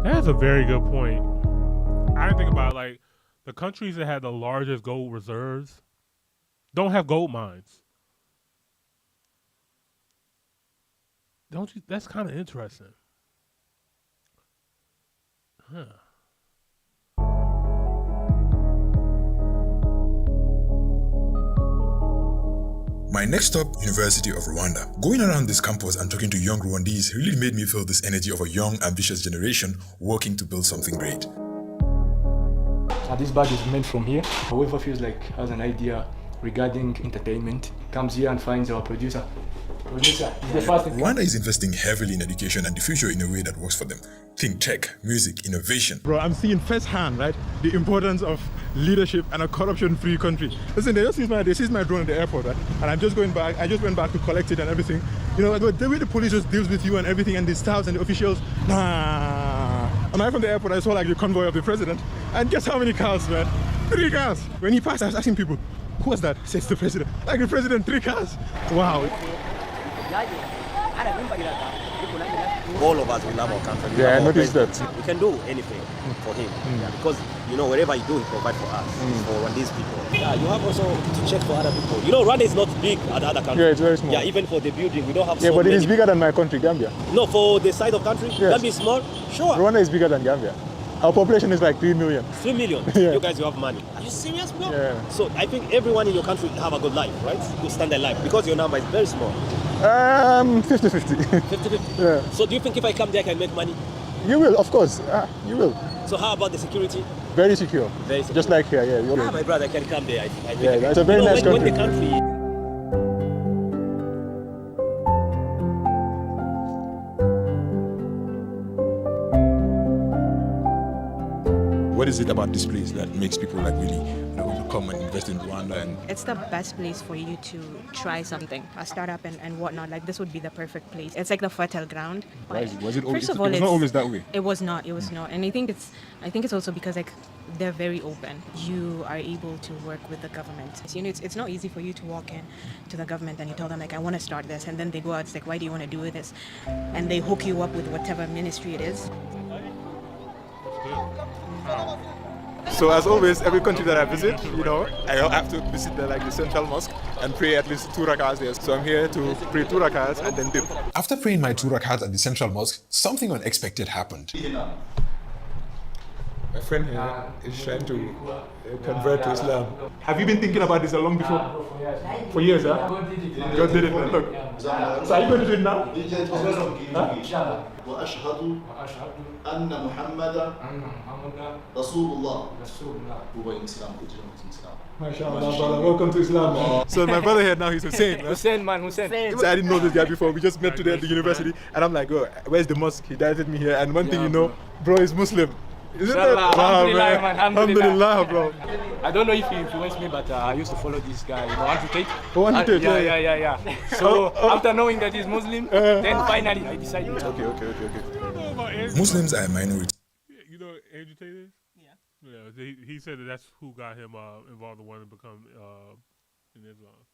That's a very good point. I didn't think about the countries that had the largest gold reserves don't have gold mines. Don't you? That's kind of interesting. Huh. My next stop, University of Rwanda. Going around this campus and talking to young Rwandese really made me feel this energy of a young, ambitious generation working to build something great. This bag is meant from here. Whoever feels like has an idea regarding entertainment comes here and finds our producer. Rwanda is investing heavily in education and the future in a way that works for them. Think tech, music, innovation. Bro, I'm seeing firsthand, right, the importance of leadership and a corruption-free country. Listen, they seized my drone at the airport, right? And I just went back to collect it and everything. But the way the police just deals with you and everything, and the staffs and the officials, nah. And I from the airport, I saw the convoy of the president. And guess how many cars, man? 3 cars. When he passed, I was asking people, who was that? Says the president. The president, 3 cars. Wow. All of us, we love our country. Yeah, I noticed that. We can do anything for him. Because, wherever you do, he provides for us, for Rwandese people. Yeah, you have also to check for other people. Rwanda is not big at other countries. Yeah, it's very small. Yeah, even for the building, we don't have but it is bigger than my country, Gambia. No, for the size of country, yes. Gambia is small, sure. Rwanda is bigger than Gambia. Our population is like 3 million. 3 million? Yeah. You guys, you have money. Are you serious, bro? Yeah. So I think everyone in your country have a good life, right? Good standard life, because your number is very small. 50-50. 50-50? Yeah. So do you think if I come there, I can make money? You will, of course. You will. So how about the security? Very secure. Very secure. Just like here, yeah. My brother can come there. I think it's a very nice country. When the country... What is it about this place that makes people really come and invest in Rwanda? And it's the best place for you to try something, a startup and whatnot. This would be the perfect place. It's like the fertile ground. Was it First of all, it was not always that way? It was not. And I think it's also because they're very open. You are able to work with the government. It's not easy for you to walk in to the government and you tell them I want to start this, and then they go out, it's why do you want to do this? And they hook you up with whatever ministry it is. So as always, every country that I visit, I have to visit the central mosque and pray at least 2 rakats there. So I'm here to pray 2 rakats and then dip. After praying my 2 rakats at the central mosque, something unexpected happened. My friend here is trying to convert to Islam. Have you been thinking about this long before? For years, huh? God did it. Look. So are you going to do it now? وأشهد أن محمدا رسول الله. MashaAllah, brother. Welcome to Islam. So my brother here now, he's Hussein. Hussein. So I didn't know this guy before. We just met today at the university, and I'm like, oh, where's the mosque? He directed me here, and one thing bro is Muslim. Isn't it? Wow, man. Alhamdulillah, bro. I don't know if he influenced me, but I used to follow this guy, Andrew Tate. Oh, Andrew Tate, yeah. So after knowing that he's Muslim, then finally I decided. Okay. Muslims are a minority. You know what Andrew Tate is? Yeah. He said that's who got him involved in wanting to become in Islam.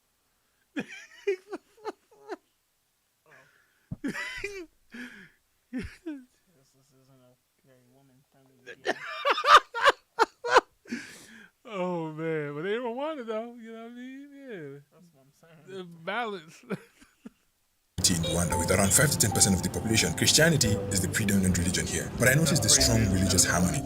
Oh man, Rwanda, with around 5 to 10% of the population, Christianity is the predominant religion here. But I noticed the strong religious harmony.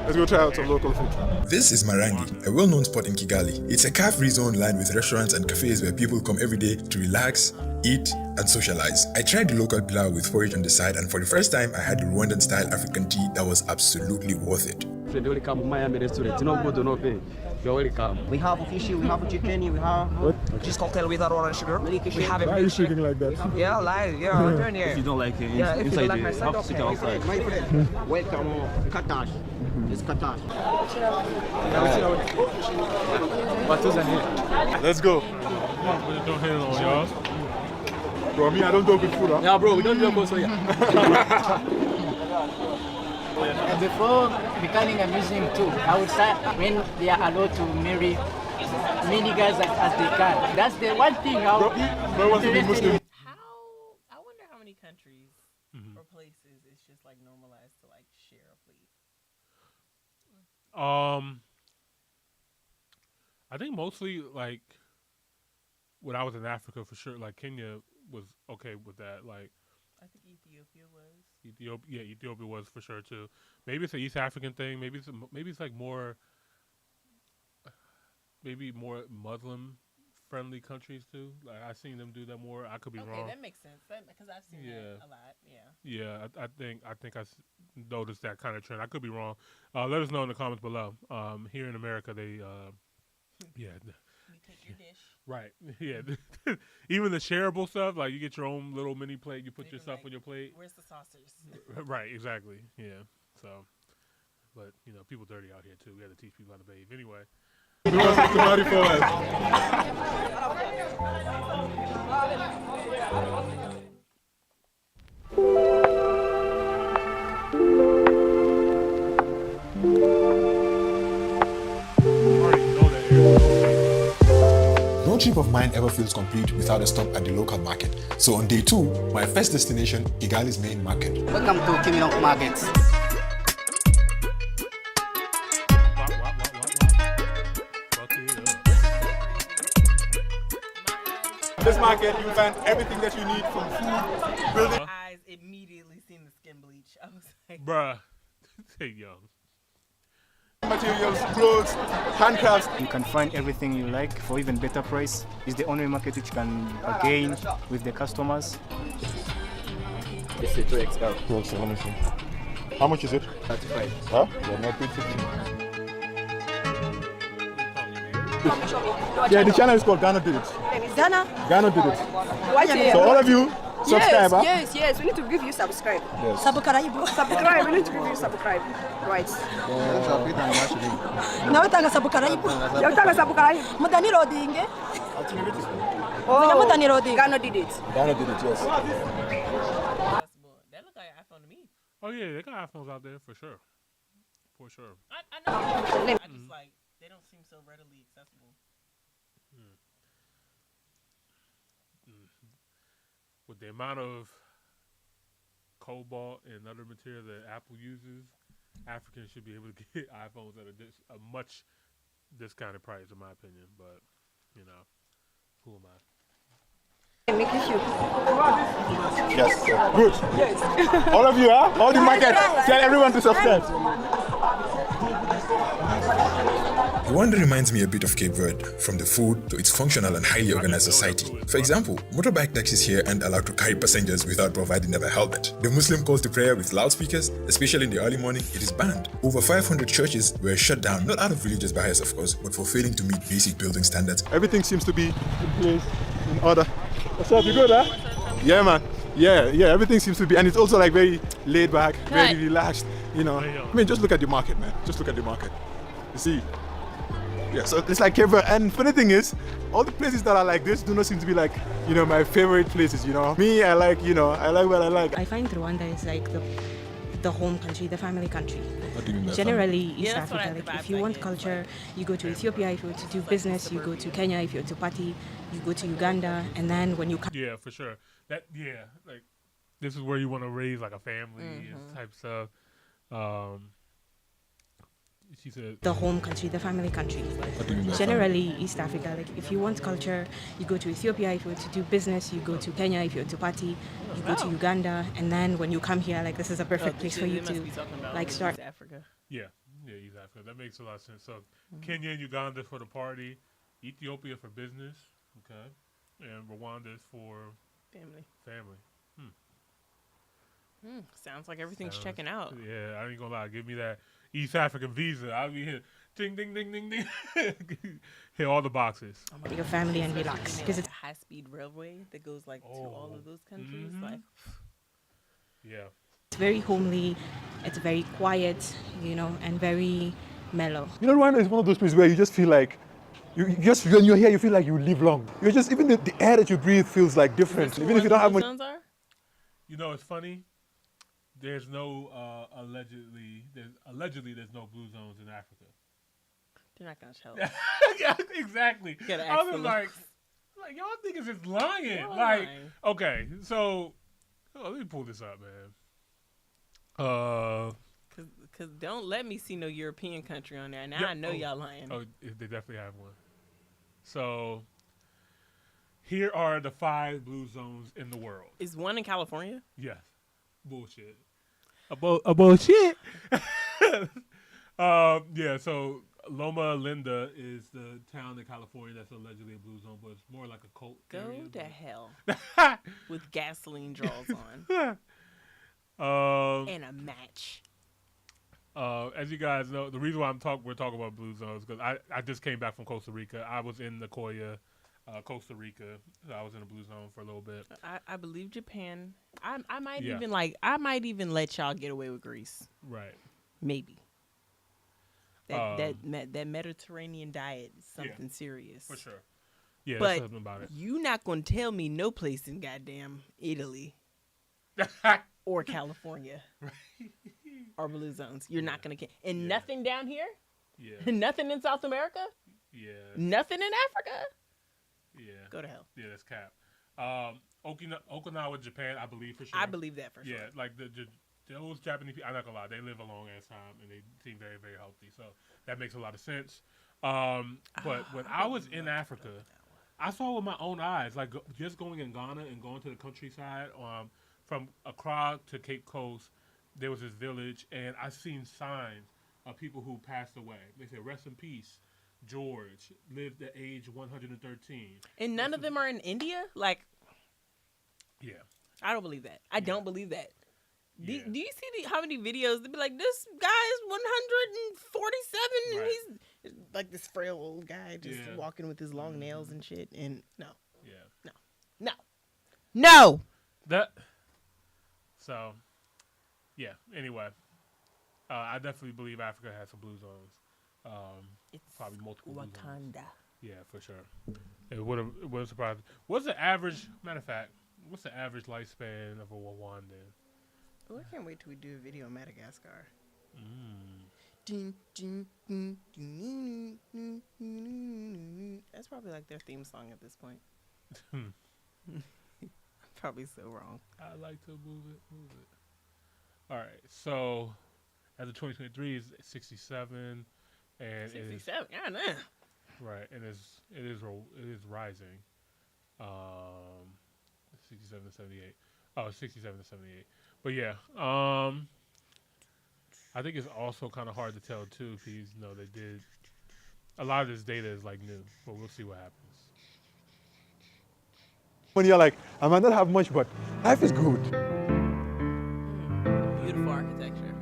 Let's go try out some local food. This is Marangi, a well-known spot in Kigali. It's a car-free zone lined with restaurants and cafes where people come every day to relax, eat, and socialize. I tried the local pilau with porridge on the side, and for the first time, I had the Rwandan-style African tea that was absolutely worth it. You're welcome. We have fishy, we have chicken, we have cheese cocktail with orange sugar. We have Why are you shaking like that? Yeah, turn here. If you don't like it, yeah, if you inside don't like it, my have to sit outside. My friend, welcome, Katash. It's Katash. Let's go. Don't hit it on y'all. Bro, me, I don't talk with food, huh? Yeah, bro, we don't do a course here. And before becoming a Muslim too, I would say when they are allowed to marry many guys as they can. That's the one thing I would be interested in. I wonder how many countries or places it's just like normalized to like share a plate. I think mostly like when I was in Africa for sure, like Kenya was okay with that. Like I think Ethiopia was. Ethiopia was for sure too. Maybe it's an East African thing. Maybe it's like more Muslim friendly countries too. Like I've seen them do that more. I could be wrong. Okay, that makes sense. Because I've seen that a lot. Yeah. Yeah, I think I noticed that kind of trend. I could be wrong. Let us know in the comments below. Here in America, they You take your dish. Right. Yeah. Even the shareable stuff, like you get your own little mini plate, you put your stuff on your plate. Where's the saucers? Right, exactly. Yeah. So, but you know, people dirty out here too. We have to teach people how to bathe. Anyway. No trip of mine ever feels complete without a stop at the local market. So on day 2, my first destination, Kigali's main market. Welcome to Kimilong Market. This market, you find everything that you need from food, building. My eyes immediately seen the skin bleach. I was like, bruh, hey young. Materials, clothes, handcrafts. You can find everything you like for even better price. It's the only market which can bargain with the customers. It's a 2XL. 2XL, let me see. How much is it? 35. Huh? Yeah, not 50. Yeah, the channel is called Ghana Did It. Ghana? Ghana Did It. What? So all of you, subscribe, huh? Yes, we need to give you subscribe. Yes. Subscribe, we need to give you subscribe. Right. Nawe tanga subscribe. Nawe tanga subscribe. Mudani loading. Oh, Mudani loading. Ghana Did It. Ghana Did It, yes. that look like an iPhone to me. Oh yeah, they got iPhones out there for sure. For sure. I know. I just like they don't seem so readily accessible. With the amount of cobalt and other material that Apple uses, Africans should be able to get iPhones at a much discounted price, in my opinion. But you know, who am I? Yes, sir. Good. Yes. All of you, huh? All the market. Tell everyone to subscribe. Rwanda reminds me a bit of Cape Verde, from the food to its functional and highly organized society. For example, motorbike taxis here aren't allowed to carry passengers without providing them a helmet. The Muslim calls to prayer with loudspeakers, especially in the early morning, it is banned. Over 500 churches were shut down, not out of religious bias of course, but for failing to meet basic building standards. Everything seems to be in place, in order. What's up, you good, huh? Yeah, man. Yeah, everything seems to be, and it's also like very laid back, very relaxed, you know. I mean, just look at the market, man. Just look at the market. You see? Yeah, so it's like Cape Verde. And funny thing is, all the places that are like this do not seem to be like, you know, my favorite places, you know. Me, I like, you know, I like what I like. I find Rwanda is like the home country, the family country. What do you mean by Generally, family? East Africa, like if you want culture, you go to Ethiopia. If you want to do business, you go to Kenya. If you want to party, you go to Uganda. And then when you come... Yeah, for sure. Like, this is where you want to raise like a family and type stuff. She said the home country, the family country. Generally, East Africa, like if you want culture, you go to Ethiopia. If you want to do business, you go to Kenya. If you want to party, you go to Uganda. And then when you come here, like this is a perfect place for you to like start. East Africa. Yeah, East Africa. That makes a lot of sense. So Kenya and Uganda for the party, Ethiopia for business, okay, and Rwanda is for family. Sounds like everything's checking out. Yeah, I ain't gonna lie. Give me that East African visa. I'll be here. Ding, ding, ding, ding, ding. Hit all the boxes. Your family and relax. Because it's a high-speed railway that goes like to all of those countries. Like, yeah. It's very homely. It's very quiet, you know, and very mellow. You know, Rwanda is one of those places where you just feel like, when you're here, you feel like you live long. You're just, even the air that you breathe feels like different. Even if you don't have much. You know, it's funny. There's no allegedly there's no blue zones in Africa. They're not gonna tell us. Yeah, exactly. I was like y'all niggas is lying. Okay, so let me pull this up, man. Cause don't let me see no European country on there. Now I know y'all lying. Oh, they definitely have one. So here are the 5 blue zones in the world. Is one in California? Yes. Bullshit. A bullshit. Yeah, so Loma Linda is the town in California that's allegedly a blue zone, but it's more like a cult area. Go to hell. With gasoline draws on. And a match. As you guys know, the reason why we're talking about blue zones because I just came back from Costa Rica. I was in Nicoya, Costa Rica. So I was in a blue zone for a little bit. I believe Japan. I might even let y'all get away with Greece. Right. Maybe. That Mediterranean diet is something serious. For sure. Yeah, but that's something about it. You not gonna tell me no place in goddamn Italy or California are blue zones. You're not gonna and nothing down here. Yeah. Nothing in South America. Yeah. Nothing in Africa. Yeah. Go to hell. Yeah, that's cap. Okinawa, Japan, I believe for sure. I believe that for sure. Yeah, like those Japanese people, I'm not gonna lie, they live a long ass time and they seem very, very healthy. So that makes a lot of sense. But when I was in Africa, I saw with my own eyes, like just going in Ghana and going to the countryside, from Accra to Cape Coast, there was this village, and I seen signs of people who passed away. They said, "Rest in peace, George lived at age 113." And none of them are in India? Like, yeah. I don't believe that. I don't believe that. Do you see how many videos? They'd be like, this guy is 147 and he's like this frail old guy just walking with his long nails and shit. And no. So, yeah. Anyway, I definitely believe Africa has some blue zones. It's probably multiple Wakanda. Blue zones. Yeah, for sure. It wouldn't surprise me. What's the average? Matter of fact, what's the average lifespan of a Rwandan? Oh, I can't wait till we do a video on Madagascar. That's probably like their theme song at this point. I'm probably so wrong. I like to move it. All right, so as of 2023 is 67, and 67. Yeah, nah. Right, and it is rising. 67 to 78. Oh, 67 to 78. But yeah, I think it's also kind of hard to tell too because they did a lot of this data is like new, but we'll see what happens. When you're like, I might not have much, but life is good. Beautiful architecture.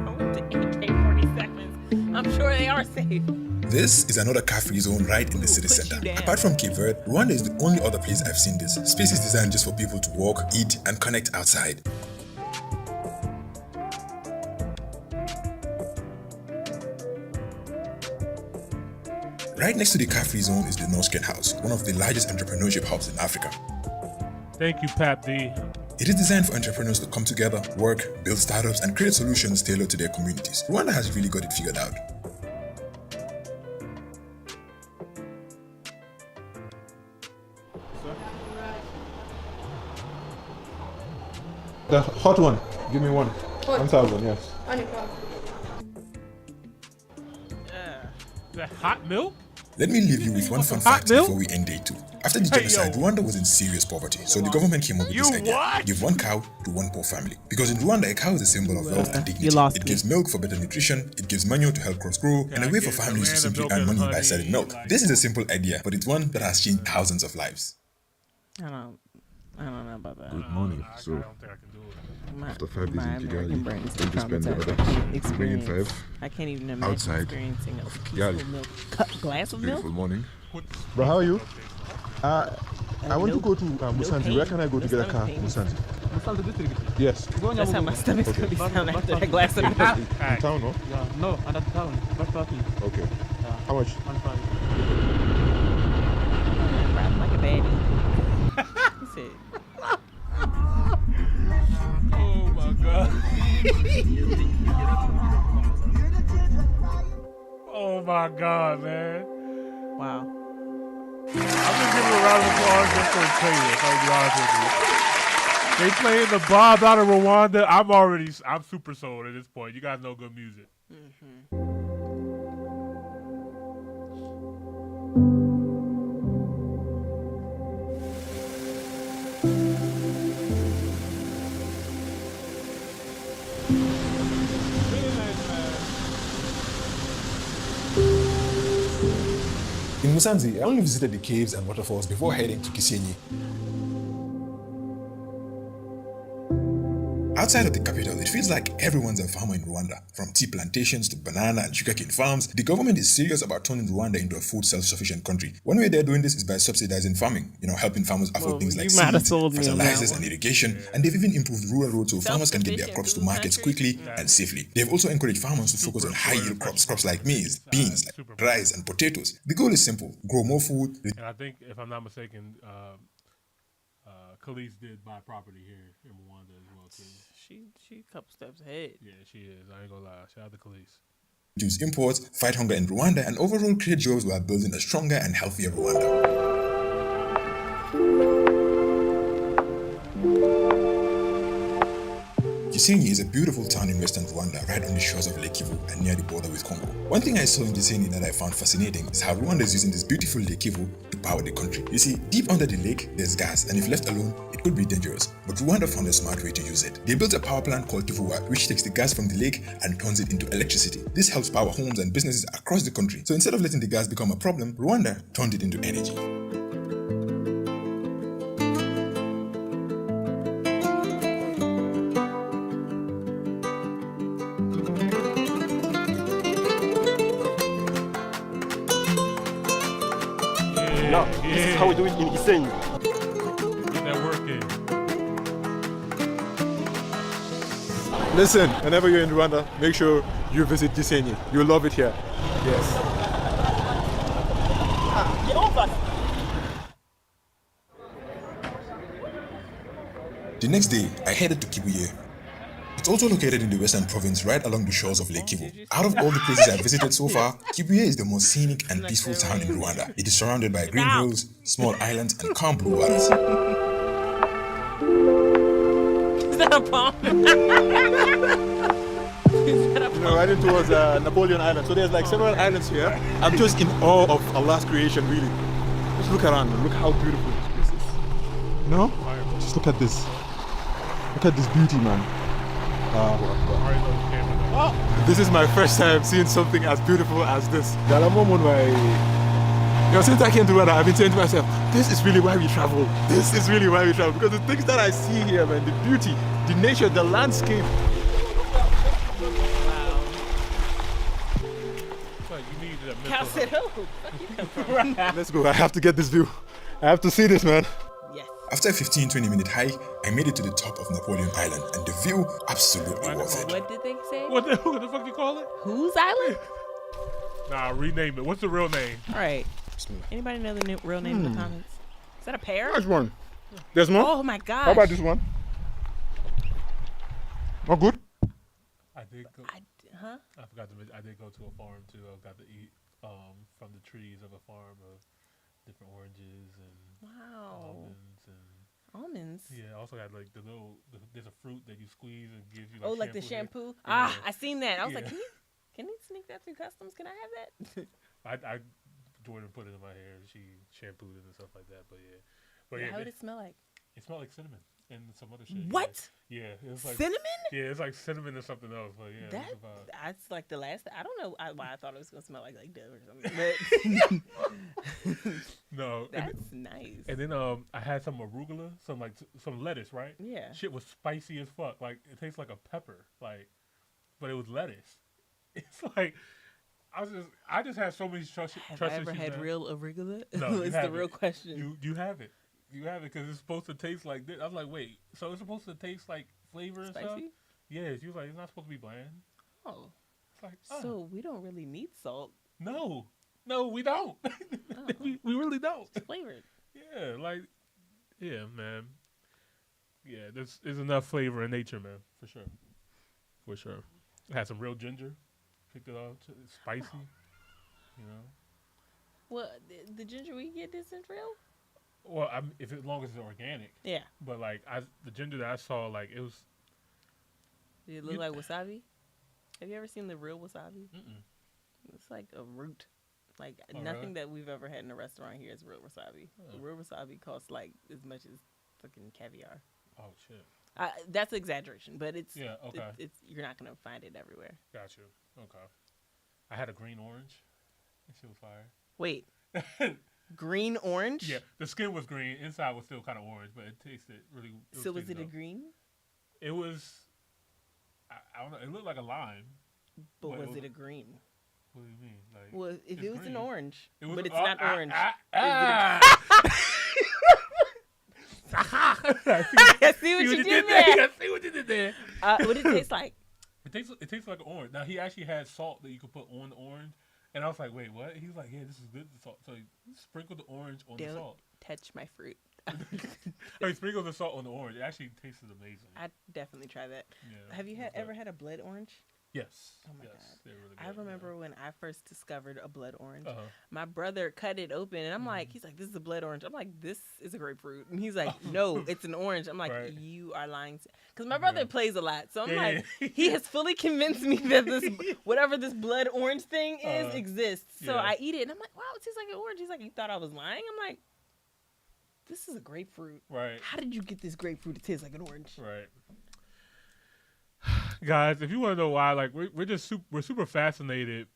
I went to AK-47s. I'm sure they are safe. This is another car-free zone right in the city center. Apart from Cape Verde, Rwanda is the only other place I've seen this. Space is designed just for people to walk, eat, and connect outside. Right next to the car-free zone is the North House, one of the largest entrepreneurship hubs in Africa. Thank you, Pap D. It is designed for entrepreneurs to come together, work, build startups, and create solutions tailored to their communities. Rwanda has really got it figured out. The hot one. Give me one. Hot. 1,000, yes. That hot milk? Let me leave you with one fun fact before we end day 2. After the genocide, Rwanda was in serious poverty, so the government came up with this idea: give one cow to one poor family. Because in Rwanda, a cow is a symbol of wealth and dignity. It gives milk for better nutrition, it gives manure to help crops grow, and a way for families to simply earn money by selling milk. This is a simple idea, but it's one that has changed thousands of lives. I don't know about that. Good morning. So, after 5 days in Kigali, brain is don't you spend the other remaining 5 I can't even imagine outside experiencing a Kigali. peaceful milk glass of milk. Beautiful morning. Bro, how are you? I want to go to Musanze. Where can I go to get a car? Musanze. Musanze district? Yes. That's how my stomach's going to be sound after that glass of milk. In town, no? Yeah, no, at the town. Not talking. Okay. How much? 1.5. Rap like a baddie. He said. Oh my god. Oh my god, man. Wow. I'm just giving a round of applause just for playing. I'll be honest with you. They playing the Bob out of Rwanda. I'm super sold at this point. You guys know good music. In Musanze, I only visited the caves and waterfalls before heading to Kisenyi. Outside of the capital, it feels like everyone's a farmer in Rwanda. From tea plantations to banana and sugarcane farms, the government is serious about turning Rwanda into a food self-sufficient country. One way they're doing this is by subsidizing farming, helping farmers afford things like seeds, fertilizers, and irrigation. And they've even improved rural roads so farmers can get their crops to markets quickly and safely. They've also encouraged farmers to focus on high-yield crops like maize, beans, like rice, and potatoes. The goal is simple: grow more food. And I think, if I'm not mistaken, Khalees did buy property here in Rwanda as well too. She a couple steps ahead. Yeah, she is. I ain't gonna lie. Shout out to Khalees. Reduce imports, fight hunger in Rwanda, and overall create jobs while building a stronger and healthier Rwanda. Gisenyi is a beautiful town in western Rwanda, right on the shores of Lake Kivu and near the border with Congo. One thing I saw in Gisenyi that I found fascinating is how Rwanda is using this beautiful Lake Kivu to power the country. You see, deep under the lake, there's gas, and if left alone, it could be dangerous. But Rwanda found a smart way to use it. They built a power plant called Kivuwa, which takes the gas from the lake and turns it into electricity. This helps power homes and businesses across the country. So instead of letting the gas become a problem, Rwanda turned it into energy. This is how we do it in Gisenyi. Get that work in. Listen, whenever you're in Rwanda, make sure you visit Gisenyi. You'll love it here. Yes. Get over. The next day, I headed to Kibuye. It's also located in the western province, right along the shores of Lake Kivu. Out of all the places I've visited so far, Kibuye is the most scenic and peaceful town in Rwanda. It is surrounded by green hills, small islands, and calm blue waters. Is that a palm? We're riding towards Napoleon Island. So there's like several islands here. I'm just in awe of Allah's creation, really. Just look around and look how beautiful this place is. No? Just look at this. Look at this beauty, man. This is my first time seeing something as beautiful as this. Since I came to Rwanda, I've been saying to myself, this is really why we travel. This is really why we travel. Because the things that I see here, man, the beauty, the nature, the landscape. Let's go. I have to get this view. I have to see this, man. After a 15-20 minute hike, I made it to the top of Napoleon Island, and the view absolutely worth it. What did they say? What the fuck you call it? Whose island? Nah, rename it. What's the real name? All right. Anybody know the real name in the comments? Is that a pear? There's one. There's more? Oh my gosh. How about this one? Oh, good. I did go. I forgot to mention. I did go to a farm too. I got to eat from the trees of a farm of different oranges and almonds and Almonds. Yeah, I also had like there's a fruit that you squeeze and gives you like Oh, like the shampoo. Ah, I seen that. I was like, can you sneak that through customs? Can I have that? I Jordan put it in my hair and she shampooed it and stuff like that. But yeah, how would it smell like? It smelled like cinnamon and some other shit. What? Yeah, it was like cinnamon. Yeah, it's like cinnamon or something else. But yeah, that's like the last. I don't know why I thought it was gonna smell like Dove or something. But no, that's nice. And then I had some arugula, some lettuce, right? Yeah. Shit was spicy as fuck. Like it tastes like a pepper, like, but it was lettuce. It's like I just had so many trust. Have I ever had real arugula? No, it's the real question. You have it. You have it because it's supposed to taste like this. I was like, wait, so it's supposed to taste like flavor and stuff? Yes. You was like, it's not supposed to be bland. Oh. It's like, so we don't really need salt. No, we don't. Oh. we really don't. It's flavored. Yeah, man. Yeah, there's enough flavor in nature, man, for sure. I had some real ginger. Picked it off. It's spicy, you know. Well, the ginger we get isn't real. Well, as long as it's organic. Yeah. But like the ginger that I saw, like it was. Did it look like wasabi? Have you ever seen the real wasabi? Mm-mm. It's like a root. Like really? nothing that we've ever had in a restaurant here is real wasabi. Real wasabi costs like as much as fucking caviar. Oh shit. That's an exaggeration, but it's okay. It's you're not gonna find it everywhere. Got you. Okay. I had a green orange. That shit was fire. Wait. Green orange? Yeah, the skin was green. Inside was still kind of orange, but it tasted really. So was it a green? It was. I don't know. It looked like a lime. But was it a green? What do you mean? Like, well, if it was green. An orange, it was, but it's not orange. I see what you did there. I see what you did there. What did it taste like? It tastes like orange. Now he actually had salt that you could put on the orange, and I was like, wait, what? He was like, yeah, this is good salt. So he sprinkled the orange on the salt. Touch my fruit. He sprinkled the salt on the orange. It actually tasted amazing. I'd definitely try that. Yeah, have you ever had a blood orange? Yes. Oh my god. Really good, I remember when I first discovered a blood orange. Uh-huh. My brother cut it open, and I'm like, he's like, this is a blood orange. I'm like, this is a grapefruit, and he's like, no, it's an orange. I'm like, you are lying, because my brother plays a lot, so I'm like, he has fully convinced me that this whatever this blood orange thing is exists. So I eat it, and I'm like, wow, it tastes like an orange. He's like, you thought I was lying? I'm like, this is a grapefruit. Right. How did you get this grapefruit to taste like an orange? Right. Guys, if you want to know why, like we're super fascinated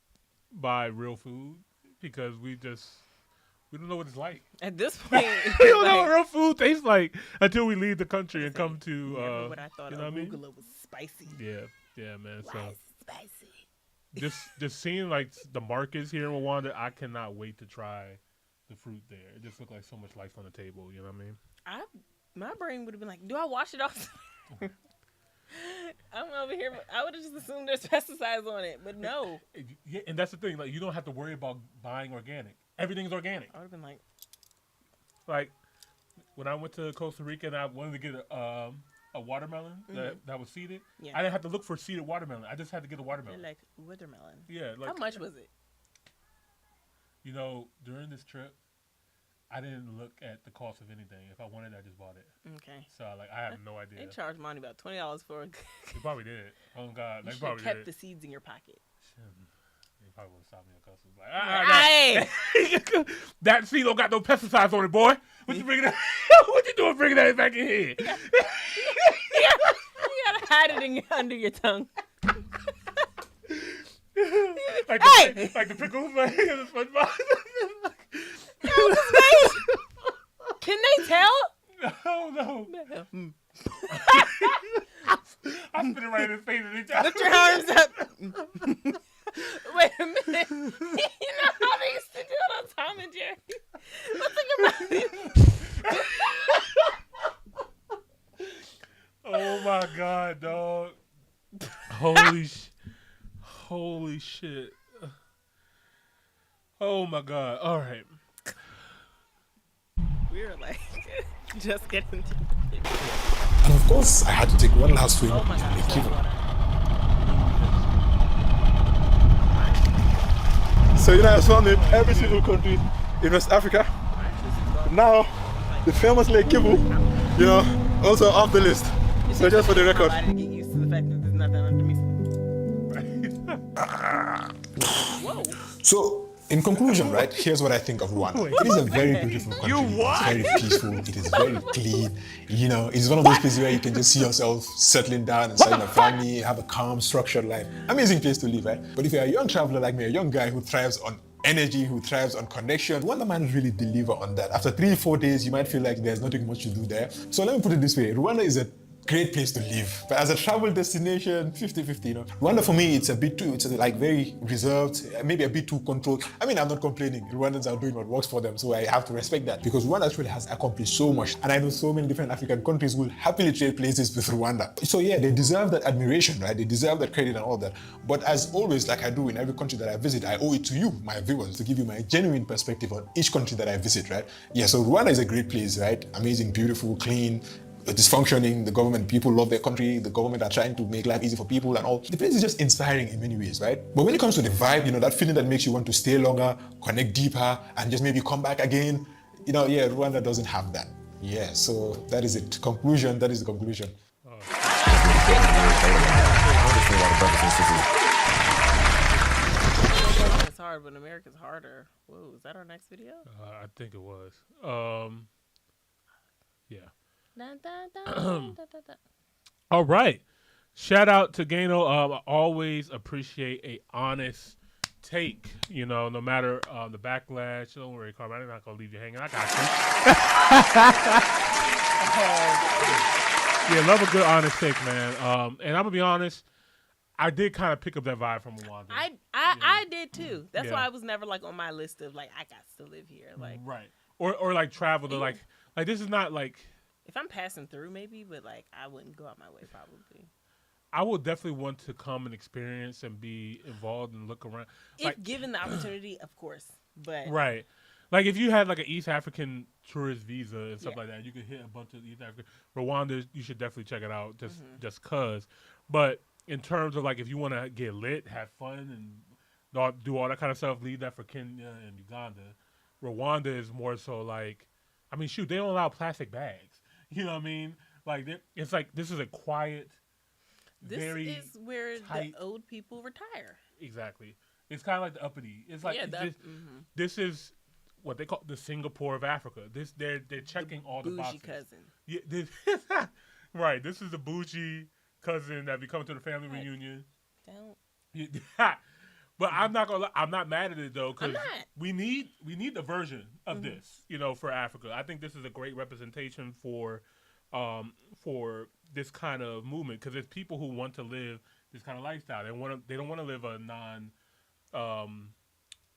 by real food because we don't know what it's like. At this point, we don't know what real food tastes like until we leave the country and come to. What I thought you know arugula was spicy. Yeah, man. Why So is it spicy? just seeing like the markets here in Rwanda, I cannot wait to try the fruit there. It just looked like so much life on the table. You know what I mean? My brain would have been like, do I wash it off? I'm over here. I would have just assumed there's pesticides on it, but no. Yeah, and that's the thing. Like, you don't have to worry about buying organic. Everything's organic. I would have been like, when I went to Costa Rica and I wanted to get a watermelon that was seeded. Yeah. I didn't have to look for seeded watermelon. I just had to get a watermelon. Like watermelon. Yeah. Like, how much was it? You know, during this trip, I didn't look at the cost of anything. If I wanted it, I just bought it. Okay. So I have no idea. They charged money about $20 for it. They probably did. Oh God, you they probably kept did. the seeds in your pocket. They probably would have stopped me on customs. Like, that seed don't got no pesticides on it, boy. What you bringing that? What you doing bringing that back in here? You gotta hide it under your tongue. like the pickles, like the SpongeBob. Can they tell? No. I spit it right in his face every time. Lift your arms up. Wait a minute. You know how they used to do it on Tom and Jerry? Let's think about it. Oh my God, dog. Holy shit. Oh my God. All right. We're like just getting to And of course, I had to take one last swim to Lake Kivu. So I was found in every single country in West Africa. Now, the famous Lake Kivu You know, also off the list. So just for the record. I didn't get used to the fact that there's nothing under me. Whoa. So, in conclusion, right, here's what I think of Rwanda. It is a very beautiful country. It's very peaceful. It is very clean. You know, it's one of those places where you can just see yourself settling down and starting a family, have a calm, structured life. Amazing place to live, right? But if you're a young traveler like me, a young guy who thrives on energy, who thrives on connection, Rwanda might really deliver on that. After 3-4 days, you might feel like there's nothing much to do there. So let me put it this way. Rwanda is a great place to live, but as a travel destination, 50-50, you know. Rwanda for me, it's like very reserved, maybe a bit too controlled. I mean, I'm not complaining. Rwandans are doing what works for them, so I have to respect that because Rwanda actually has accomplished so much, and I know so many different African countries will happily trade places with Rwanda. So yeah, they deserve that admiration, right? They deserve that credit and all that. But as always, like I do in every country that I visit, I owe it to you, my viewers, to give you my genuine perspective on each country that I visit, right? Yeah, so Rwanda is a great place, right? Amazing, beautiful, clean, dysfunctioning, the government, people love their country, the government are trying to make life easy for people and all. The place is just inspiring in many ways, right? But when it comes to the vibe, you know, that feeling that makes you want to stay longer, connect deeper, and just maybe come back again, you know, yeah, Rwanda doesn't have that. Yeah, so that is it. Conclusion, that is the conclusion. It's hard, but America's harder. Whoa, is that our next video? I think it was. Yeah. Dun, dun, dun, dun, dun, dun. All right. Shout out to Gano. I always appreciate a honest take. You know, no matter the backlash. Don't worry, Carmen. I'm not gonna leave you hanging. I got you. Yeah, love a good honest take, man. And I'm gonna be honest. I did kind of pick up that vibe from Rwanda. I did too. That's Yeah. why I was never like on my list of like I got to live here. Like right. Or like travel to like this is not like. If I'm passing through, maybe, but like I wouldn't go out my way, probably. I would definitely want to come and experience and be involved and look around. If given the opportunity, of course. But right, like if you had like an East African tourist visa and stuff like that, you could hit a bunch of East African. Rwanda, you should definitely check it out, just cause. But in terms of like if you want to get lit, have fun, and do all that kind of stuff, leave that for Kenya and Uganda. Rwanda is more so like, I mean, shoot, they don't allow plastic bags. You know what I mean? Like it's like this is a quiet, this is where tight, the old people retire. Exactly. It's kind of like the uppity. It's like this is what they call the Singapore of Africa. They're checking all the boxes. Bougie cousin. Yeah, right. This is the bougie cousin that be coming to the family reunion. Don't. But I'm not gonna. I'm not mad at it though, because we need the version of this, you know, for Africa. I think this is a great representation for this kind of movement, because it's people who want to live this kind of lifestyle. They don't want to live a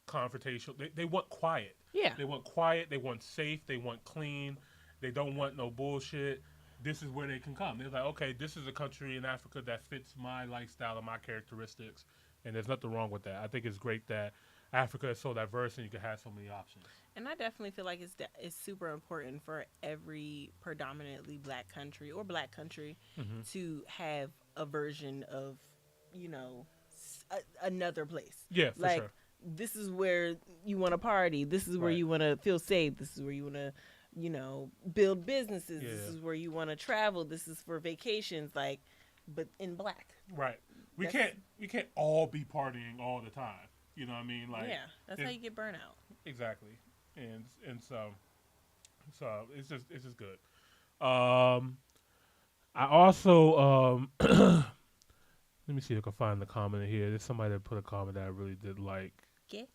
confrontational. They want quiet. Yeah. They want quiet. They want safe. They want clean. They don't want no bullshit. This is where they can come. They're like, okay, this is a country in Africa that fits my lifestyle and my characteristics. And there's nothing wrong with that. I think it's great that Africa is so diverse and you can have so many options. And I definitely feel like it's super important for every predominantly black country to have a version of, you know, another place. Yeah, for like, sure. This is where you want to party. This is where you want to feel safe. This is where you want to, you know, build businesses. Yeah. This is where you want to travel. This is for vacations, like, but in black. Right. We can't all be partying all the time. You know what I mean? Like, yeah, that's how you get burnout. Exactly. And so it's just good. I also let me see if I can find the comment here. There's somebody that put a comment that I really did like. Okay.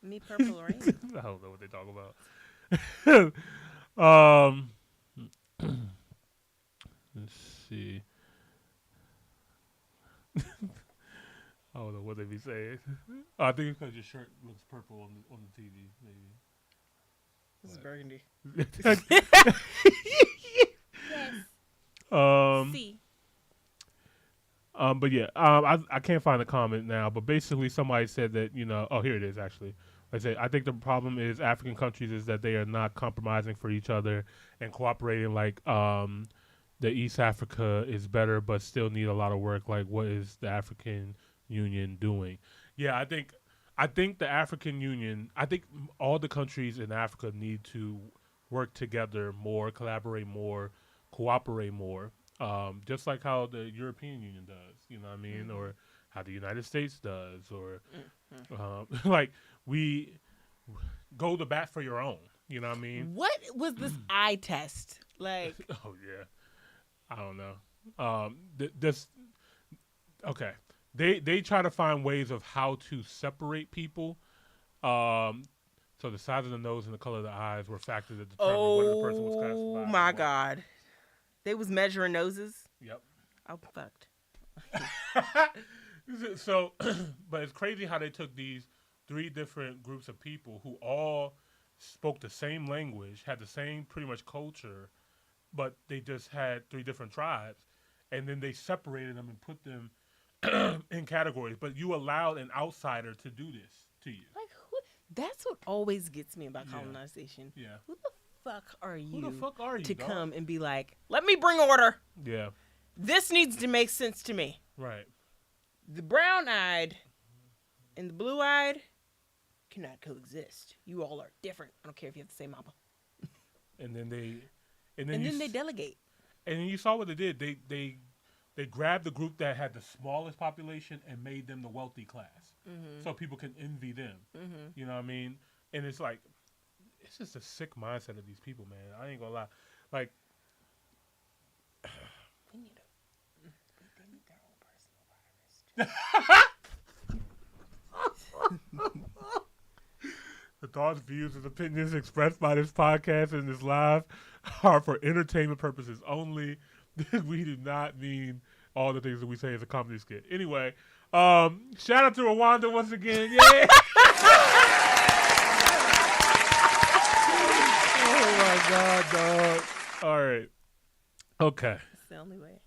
Me purple rain. I don't know what they talk about. Let's see. I don't know what they be saying. I think it's because your shirt looks purple on the TV, maybe. This is burgundy. Yes. See. But yeah, I can't find the comment now. But basically, somebody said that, you know. Oh, here it is. Actually, I think the problem is African countries is that they are not compromising for each other and cooperating. Like the East Africa is better, but still need a lot of work. Like, what is the African Union doing? Yeah, I think the African Union. I think all the countries in Africa need to work together more, collaborate more, cooperate more, just like how the European Union does, you know what I mean, or how the United States does, or like we go to bat for your own, you know what I mean? What was this eye test? Like, oh yeah, I don't know. This okay. They try to find ways of how to separate people. So the size of the nose and the color of the eyes were factors that determined whether the person was classified. Oh my God. They was measuring noses? Yep. I'm fucked. So, but it's crazy how they took these 3 different groups of people who all spoke the same language, had the same pretty much culture, but they just had 3 different tribes, and then they separated them and put them in categories. But you allowed an outsider to do this to you. Like, that's what always gets me about colonization. Yeah. Who the fuck are you? Who the fuck are you, to dog? come and be like, let me bring order. Yeah. This needs to make sense to me. Right. The brown-eyed and the blue-eyed cannot coexist. You all are different. I don't care if you have the same mama. And then they delegate. And then you saw what they did. They grabbed the group that had the smallest population and made them the wealthy class, so people can envy them. You know what I mean? And it's like, it's just a sick mindset of these people, man. I ain't gonna lie. Like, they need their own personal virus. The thoughts, views, and opinions expressed by this podcast and this live are for entertainment purposes only. We do not mean all the things that we say as a comedy skit. Anyway, shout out to Rwanda once again. Yeah. Oh my God, dog. All right. Okay. It's the only way.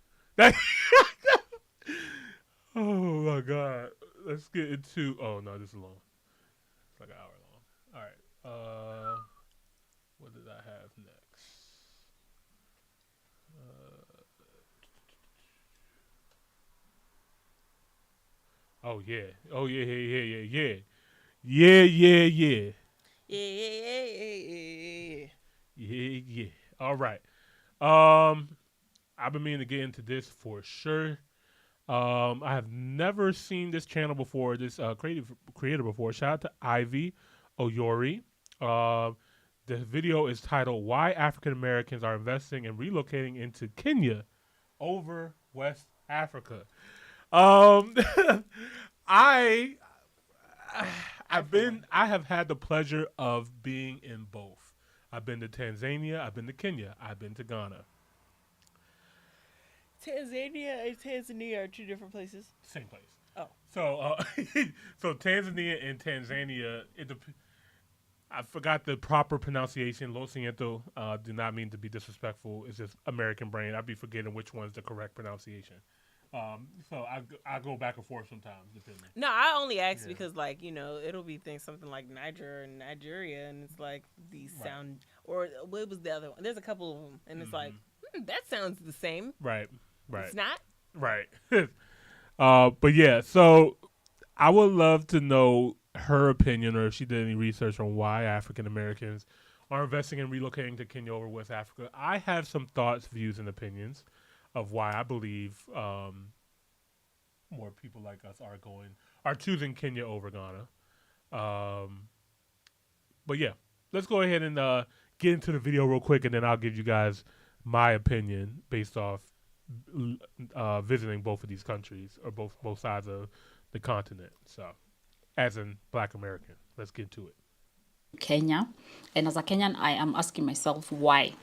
Oh my God. Let's get into. Oh no, this is long. It's like an hour long. All right. What did I have next? Oh yeah. Oh yeah. Yeah. All right. I've been meaning to get into this for sure. I have never seen this channel before, this creator before. Shout out to Ivy Oyori. The video is titled "Why African Americans Are Investing and Relocating into Kenya Over West Africa." I have had the pleasure of being in both. I've been to Tanzania, I've been to Kenya, I've been to Ghana. Tanzania and Tanzania are 2 different places. Same place. Oh. So so Tanzania and Tanzania, I forgot the proper pronunciation. Lo siento, do not mean to be disrespectful. It's just American brain. I'd be forgetting which one's the correct pronunciation. So I go back and forth sometimes, depending. No, I only ask because, like, you know, it'll be things something like Niger and Nigeria, and it's like these sound, or what was the other one? There's a couple of them, and it's like, that sounds the same. Right. It's not. Right. But yeah, so I would love to know her opinion, or if she did any research on why African Americans are investing and relocating to Kenya over West Africa. I have some thoughts, views, and opinions of why I believe more people like us are choosing Kenya over Ghana. But yeah, let's go ahead and get into the video real quick, and then I'll give you guys my opinion based off visiting both of these countries, or both sides of the continent. So, as a Black American, let's get to it. Kenya, and as a Kenyan, I am asking myself why.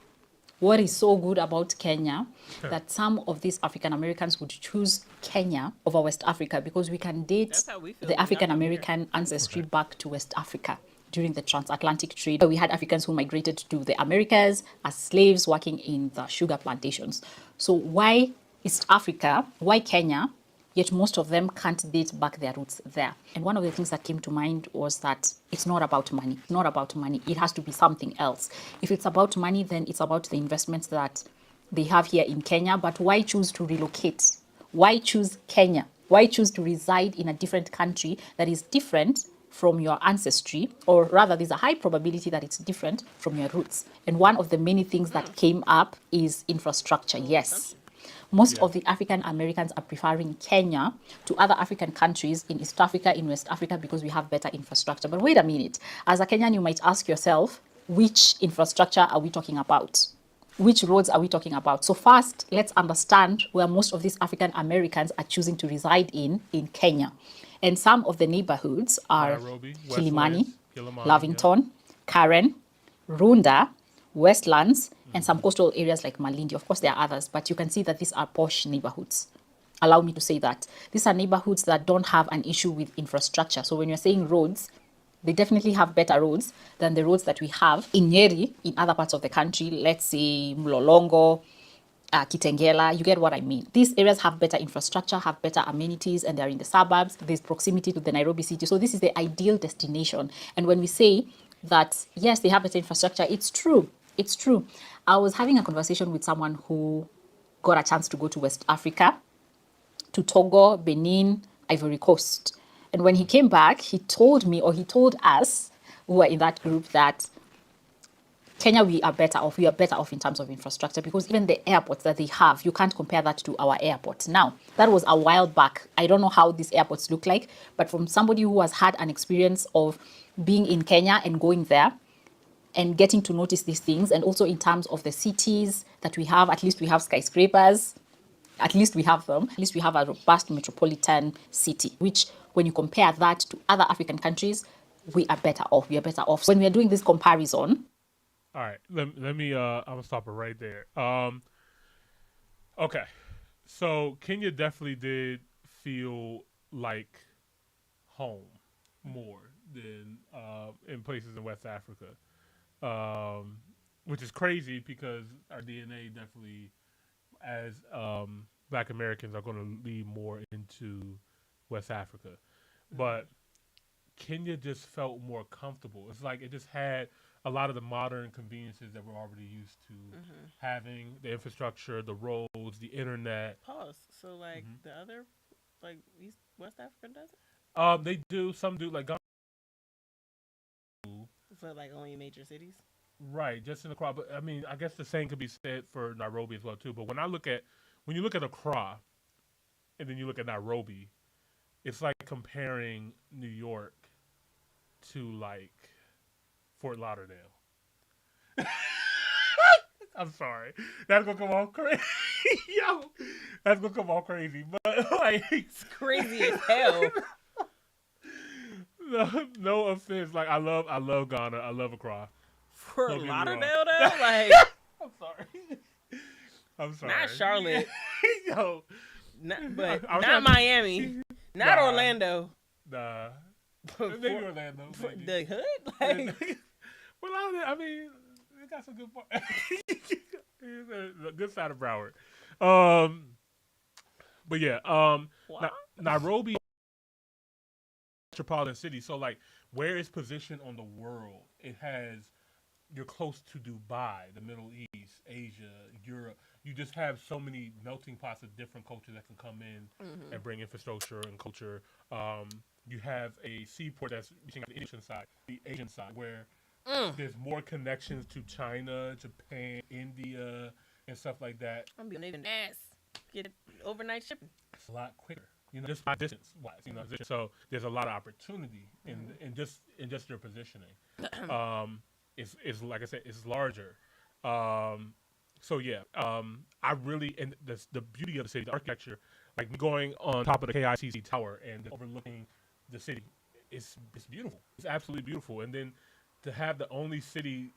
What is so good about Kenya that some of these African Americans would choose Kenya over West Africa? Because we can date the African American ancestry back to West Africa during the transatlantic trade. We had Africans who migrated to the Americas as slaves working in the sugar plantations. So why East Africa? Why Kenya? Yet most of them can't date back their roots there. And one of the things that came to mind was that it's not about money. It's not about money. It has to be something else. If it's about money, then it's about the investments that they have here in Kenya. But why choose to relocate? Why choose Kenya? Why choose to reside in a different country that is different from your ancestry, or rather there's a high probability that it's different from your roots. And one of the many things that came up is infrastructure. Yes. Most of the African Americans are preferring Kenya to other African countries in East Africa, in West Africa, because we have better infrastructure. But wait a minute. As a Kenyan, you might ask yourself, which infrastructure are we talking about? Which roads are we talking about? So first, let's understand where most of these African Americans are choosing to reside in Kenya. And some of the neighborhoods are Nairobi, Kilimani, Kilimani, Lavington, Karen, Runda, Westlands, and some coastal areas like Malindi. Of course, there are others, but you can see that these are posh neighborhoods. Allow me to say that. These are neighborhoods that don't have an issue with infrastructure. So when you're saying roads, they definitely have better roads than the roads that we have in Nyeri, in other parts of the country. Let's say Mlolongo, Kitengela, you get what I mean. These areas have better infrastructure, have better amenities, and they're in the suburbs. There's proximity to the Nairobi city. So this is the ideal destination. And when we say that, yes, they have better infrastructure, it's true. It's true. I was having a conversation with someone who got a chance to go to West Africa, to Togo, Benin, Ivory Coast. And when he came back, he told me, or he told us who were in that group, that Kenya, we are better off. We are better off in terms of infrastructure, because even the airports that they have, you can't compare that to our airports. Now, that was a while back. I don't know how these airports look like, but from somebody who has had an experience of being in Kenya and going there and getting to notice these things, and also in terms of the cities that we have, at least we have skyscrapers, at least we have them, at least we have a robust metropolitan city, which when you compare that to other African countries, we are better off. We are better off. When we are doing this comparison. All right, let me, I'm going to stop it right there. Okay, so Kenya definitely did feel like home more than in places in West Africa. Which is crazy because our DNA definitely, as Black Americans, are going to lead more into West Africa. But Kenya just felt more comfortable. It's like it just had a lot of the modern conveniences that we're already used to having, the infrastructure, the roads, the internet. Pause. So, like, the other, like, West Africa doesn't? They do. Some do, like Ghana. So, like, only major cities? Right, just in Accra. But I mean, I guess the same could be said for Nairobi as well too. But when you look at Accra, and then you look at Nairobi, it's like comparing New York to like Fort Lauderdale. I'm sorry, that's gonna come off crazy. Yo, that's gonna come off crazy, but like it's crazy as hell. No offense. Like I love Ghana. I love Accra. Fort Lauderdale, though? Like, I'm sorry. Not Charlotte. Yo. But not Miami. Not Orlando. Nah. Maybe Orlando. Maybe. The hood? Like, well, I mean, it got some good part. The good side of Broward. But yeah, Nairobi metropolitan city. So like where it's positioned on the world, you're close to Dubai, the Middle East, Asia, Europe. You just have so many melting pots of different cultures that can come in and bring infrastructure and culture. You have a seaport that's reaching on the Asian side, where there's more connections to China, Japan, India, and stuff like that. I'm being even ass. Get overnight shipping. It's a lot quicker. Just by distance wise, so there's a lot of opportunity in just your positioning. It's like I said, it's larger. So yeah, I really, and the beauty of the city, the architecture, like going on top of the KICC tower and overlooking the city, it's beautiful. It's absolutely beautiful. And then to have the only city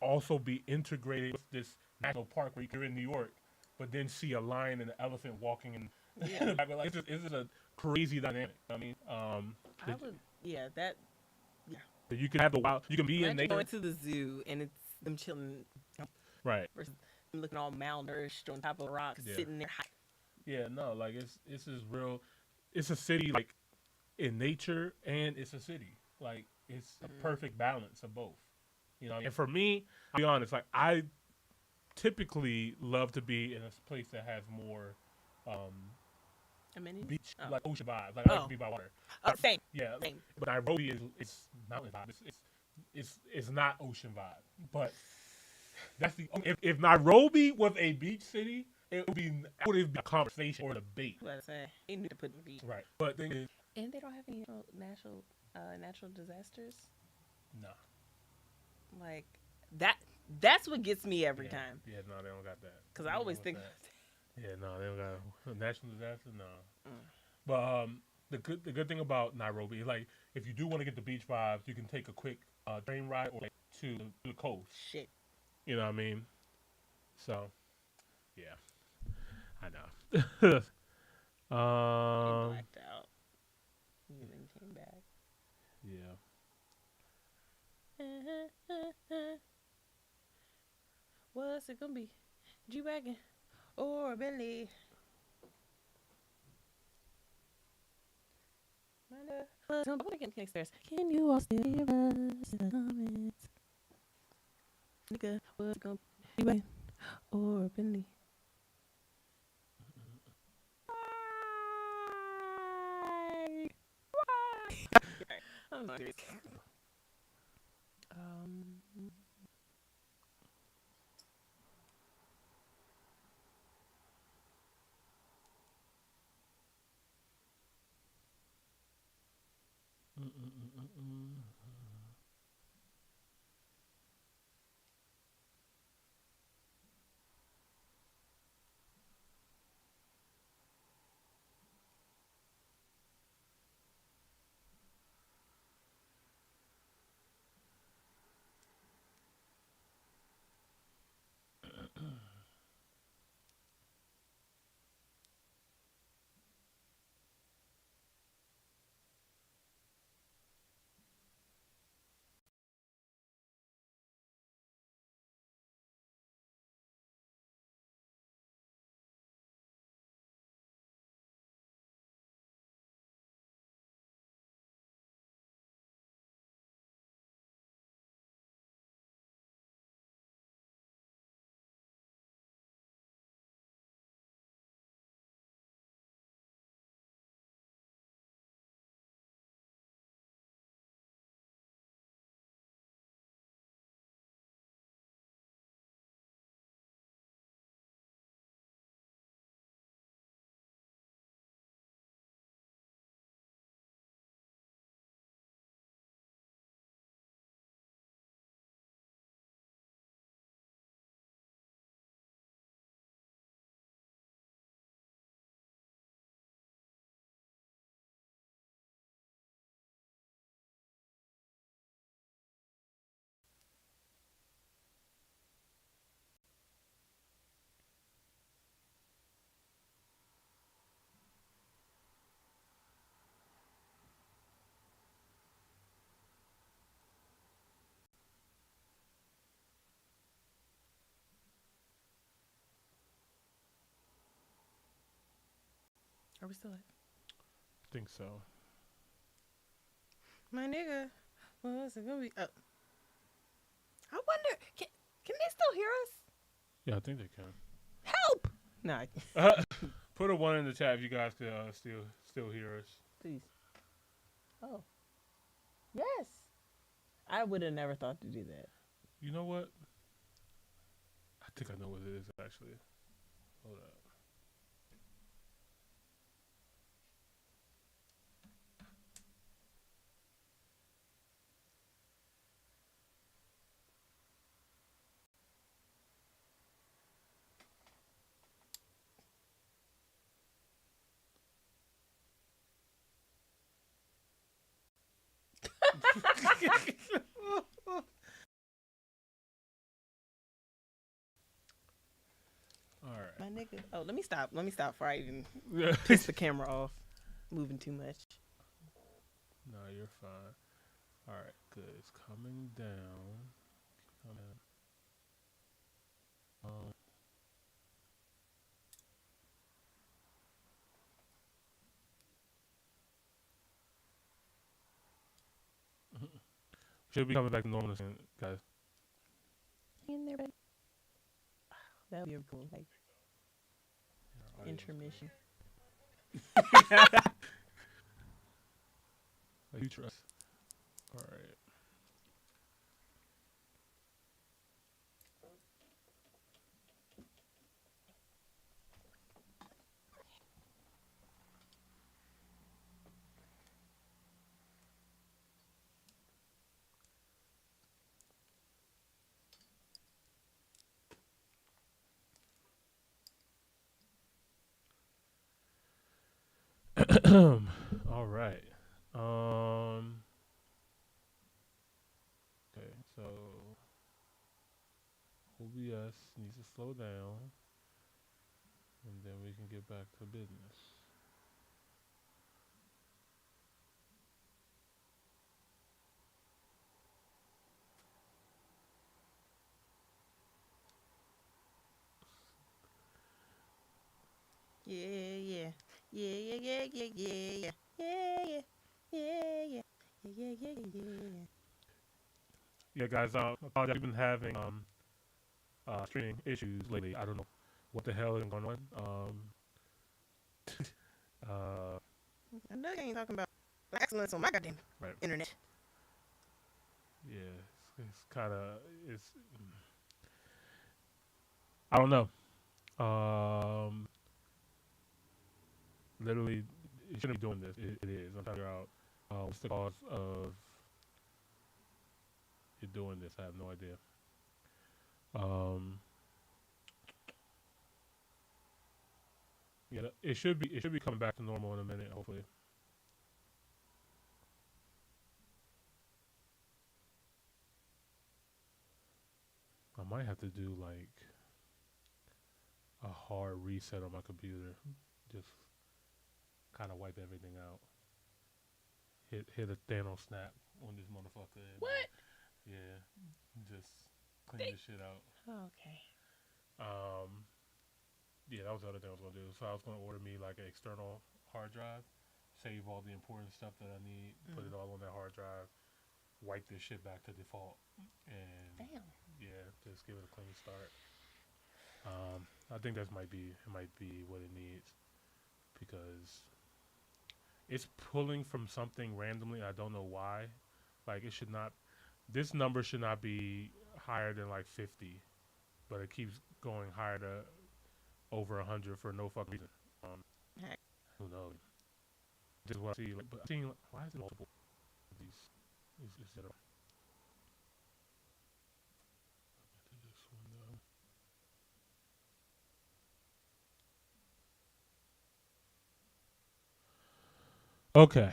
also be integrated with this national park where you're in New York, but then see a lion and an elephant walking in. Yeah, like it's just a crazy dynamic. I mean, you can have the wild. You can be in nature. Going to the zoo and it's them chilling, right? Versus them looking all malnourished on top of a rock, sitting there. Yeah, no, like it's just real. It's a city like in nature, and it's a city like it's a perfect balance of both. And for me, I'll be honest, like I typically love to be in a place that has more Amenities? beach, Oh. like ocean vibes, like I like to be by water. Same. Yeah, Same. but Nairobi is mountain vibe. It's not ocean vibe. But that's the if Nairobi was a beach city, it would be a conversation or a debate. What I say? They need to put the beach. Right. But thing is, and they don't have any natural disasters. No. Like that. That's what gets me every time. Yeah, no, they don't got that. Because I always think. Yeah, no, they don't got a national disaster. No. But the good thing about Nairobi is like if you do want to get the beach vibes, you can take a quick train ride or to the coast. Shit. You know what I mean? So, yeah, I know. Blacked out. And then came back. Yeah. What's it gonna be? G-Wagon or a Bentley? Can you all still hear us in the comments? Nigga, what's it gonna be? G-Wagon or a Bentley? I'm not serious. Are we still at? I think so. My nigga, what's it gonna be? I wonder, can they still hear us? Yeah, I think they can. Help! No. Put a 1 in the chat if you guys could still hear us. Please. Oh. Yes. I would have never thought to do that. You know what? I think I know what it is actually. Hold up. All right. My nigga. Oh, let me stop before I even piss the camera off. Moving too much. No, you're fine. All right, good. It's coming down. Should be coming back to normal soon, guys. In there, baby. That would be a cool, like, intermission. You trust. All right. All right. Okay, so OBS needs to slow down, and then we can get back to business. Yeah, yeah, yeah, yeah, yeah, yeah, yeah, yeah, yeah, yeah, yeah, yeah, yeah, yeah. Yeah, guys. Apologize. We've been having streaming issues lately. I don't know what the hell is going on. I know you ain't talking about excellence on my goddamn Right. internet. Yeah, it's kind of it's. I don't know. Literally, it shouldn't be doing this. It is. I'm trying to figure out what's the cause of it doing this. I have no idea. Yeah, it should be coming back to normal in a minute, hopefully. I might have to do like a hard reset on my computer. Just kind of wipe everything out. Hit a Thanos snap on this motherfucker. And, What? Yeah, just clean this shit out. Okay. Yeah, that was the other thing I was gonna do. So I was gonna order me like an external hard drive, save all the important stuff that I need, put it all on that hard drive, wipe this shit back to default, and Damn. yeah, just give it a clean start. I think that might be what it needs because it's pulling from something randomly. I don't know why. Like it should not. This number should not be higher than like 50, but it keeps going higher to over 100 for no fucking reason. Heck. Who knows? This is what I see. Like, but I'm seeing like, why is it multiple of these? Is it this one though? Okay.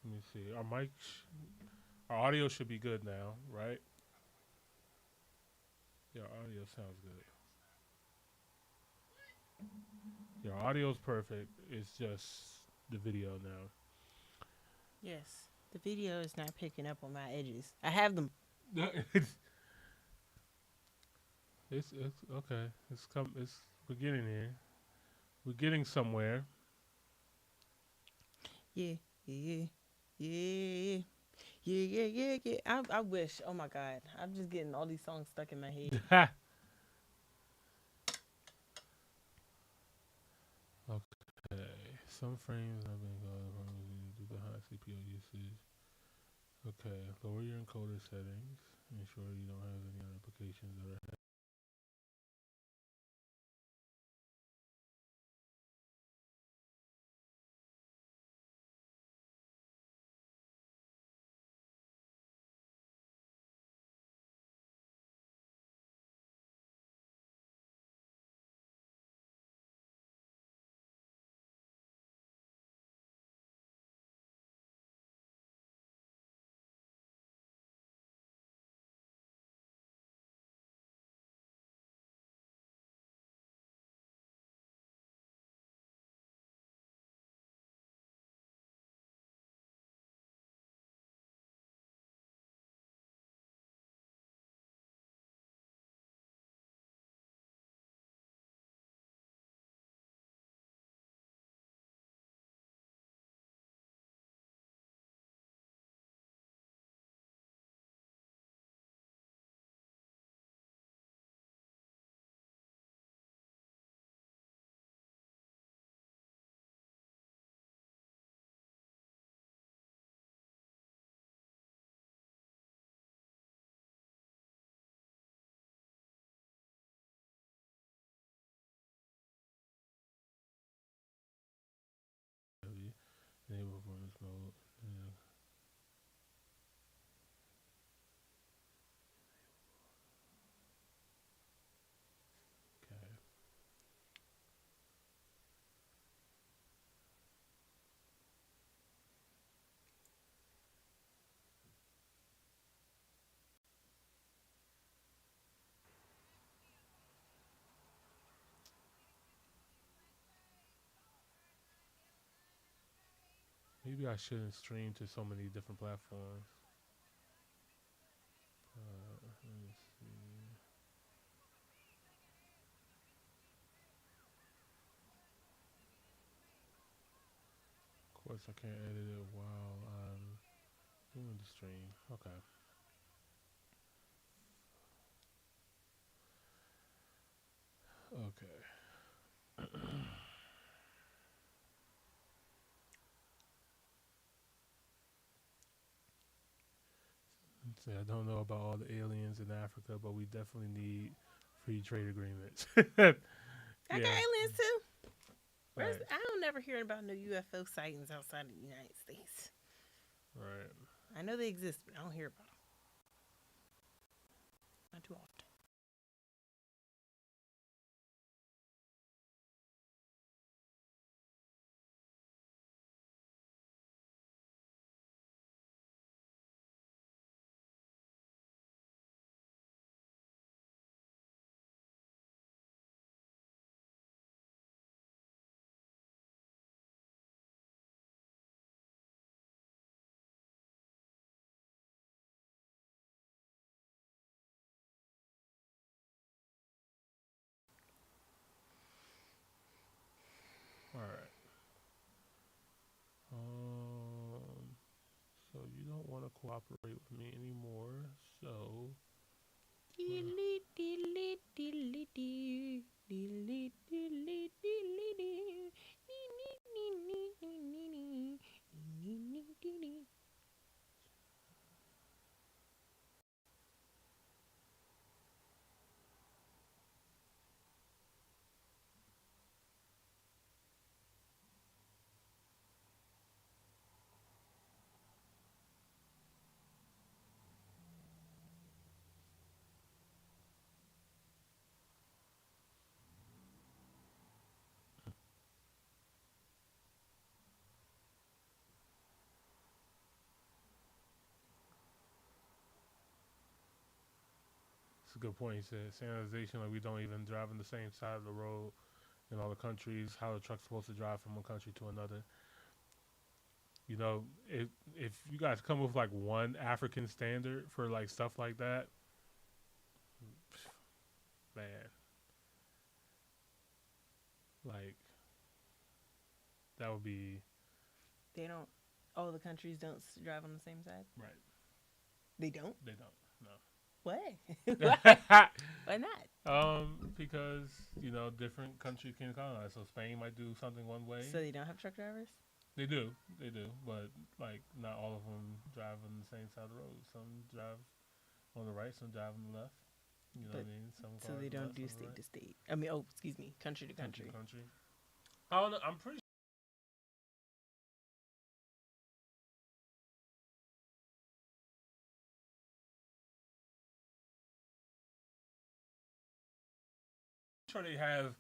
Let me see. Our audio should be good now, right? Your audio sounds good. Your audio's perfect. It's just the video now. Yes, the video is not picking up on my edges. I have them. It's okay. We're getting here. We're getting somewhere. Yeah, yeah, yeah, yeah, yeah, yeah, yeah. I wish. Oh my God, I'm just getting all these songs stuck in my head. Okay. Some frames have been gone due to high CPU usage. Okay. Lower your encoder settings. Ensure you don't have any other applications that are mode. Yeah. Okay. Maybe I shouldn't stream to so many different platforms. Let me see. Of course, I can't edit it while I'm doing the stream. Okay. Okay. See, I don't know about all the aliens in Africa, but we definitely need free trade agreements. I got aliens too. Right. I don't never hear about no UFO sightings outside of the United States. Right. I know they exist, but I don't hear about them. Not too often. All right. So you don't want to cooperate with me anymore. So. It's a good point. He said standardization, like we don't even drive on the same side of the road in all the countries. How the truck's supposed to drive from one country to another. You know, if you guys come with like one African standard for like stuff like that, man, like that would be. They don't. All the countries don't drive on the same side. Right. They don't. They don't. No. Why? Why not? Because different countries can colonize. So Spain might do something one way. So they don't have truck drivers. They do, but like not all of them drive on the same side of the road. Some drive on the right, some drive on the left. You know what I mean? Some so they don't do state to state. I mean, excuse me, country to country. I don't know. I'm pretty sure they have.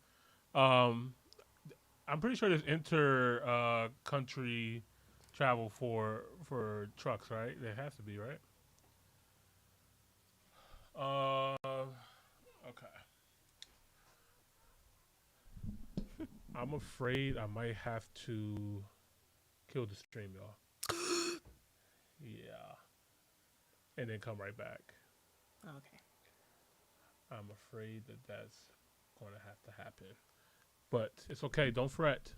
I'm pretty sure there's inter country travel for trucks, right? There has to be, right? Okay. I'm afraid I might have to kill the stream, y'all. Yeah. And then come right back. Okay. I'm afraid that's going to have to happen. But it's okay. Don't fret.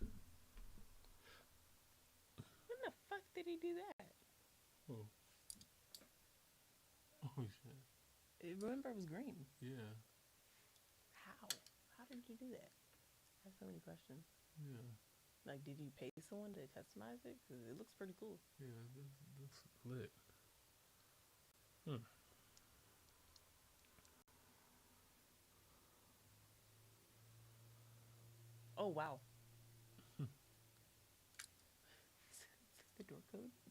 When the fuck did he do that? Oh. Oh, shit. Remember, it was green. Yeah. How? How did you do that? I have so many questions. Yeah. Like, did you pay someone to customize it? Because it looks pretty cool. Yeah, this looks lit. Oh, wow. The door episode.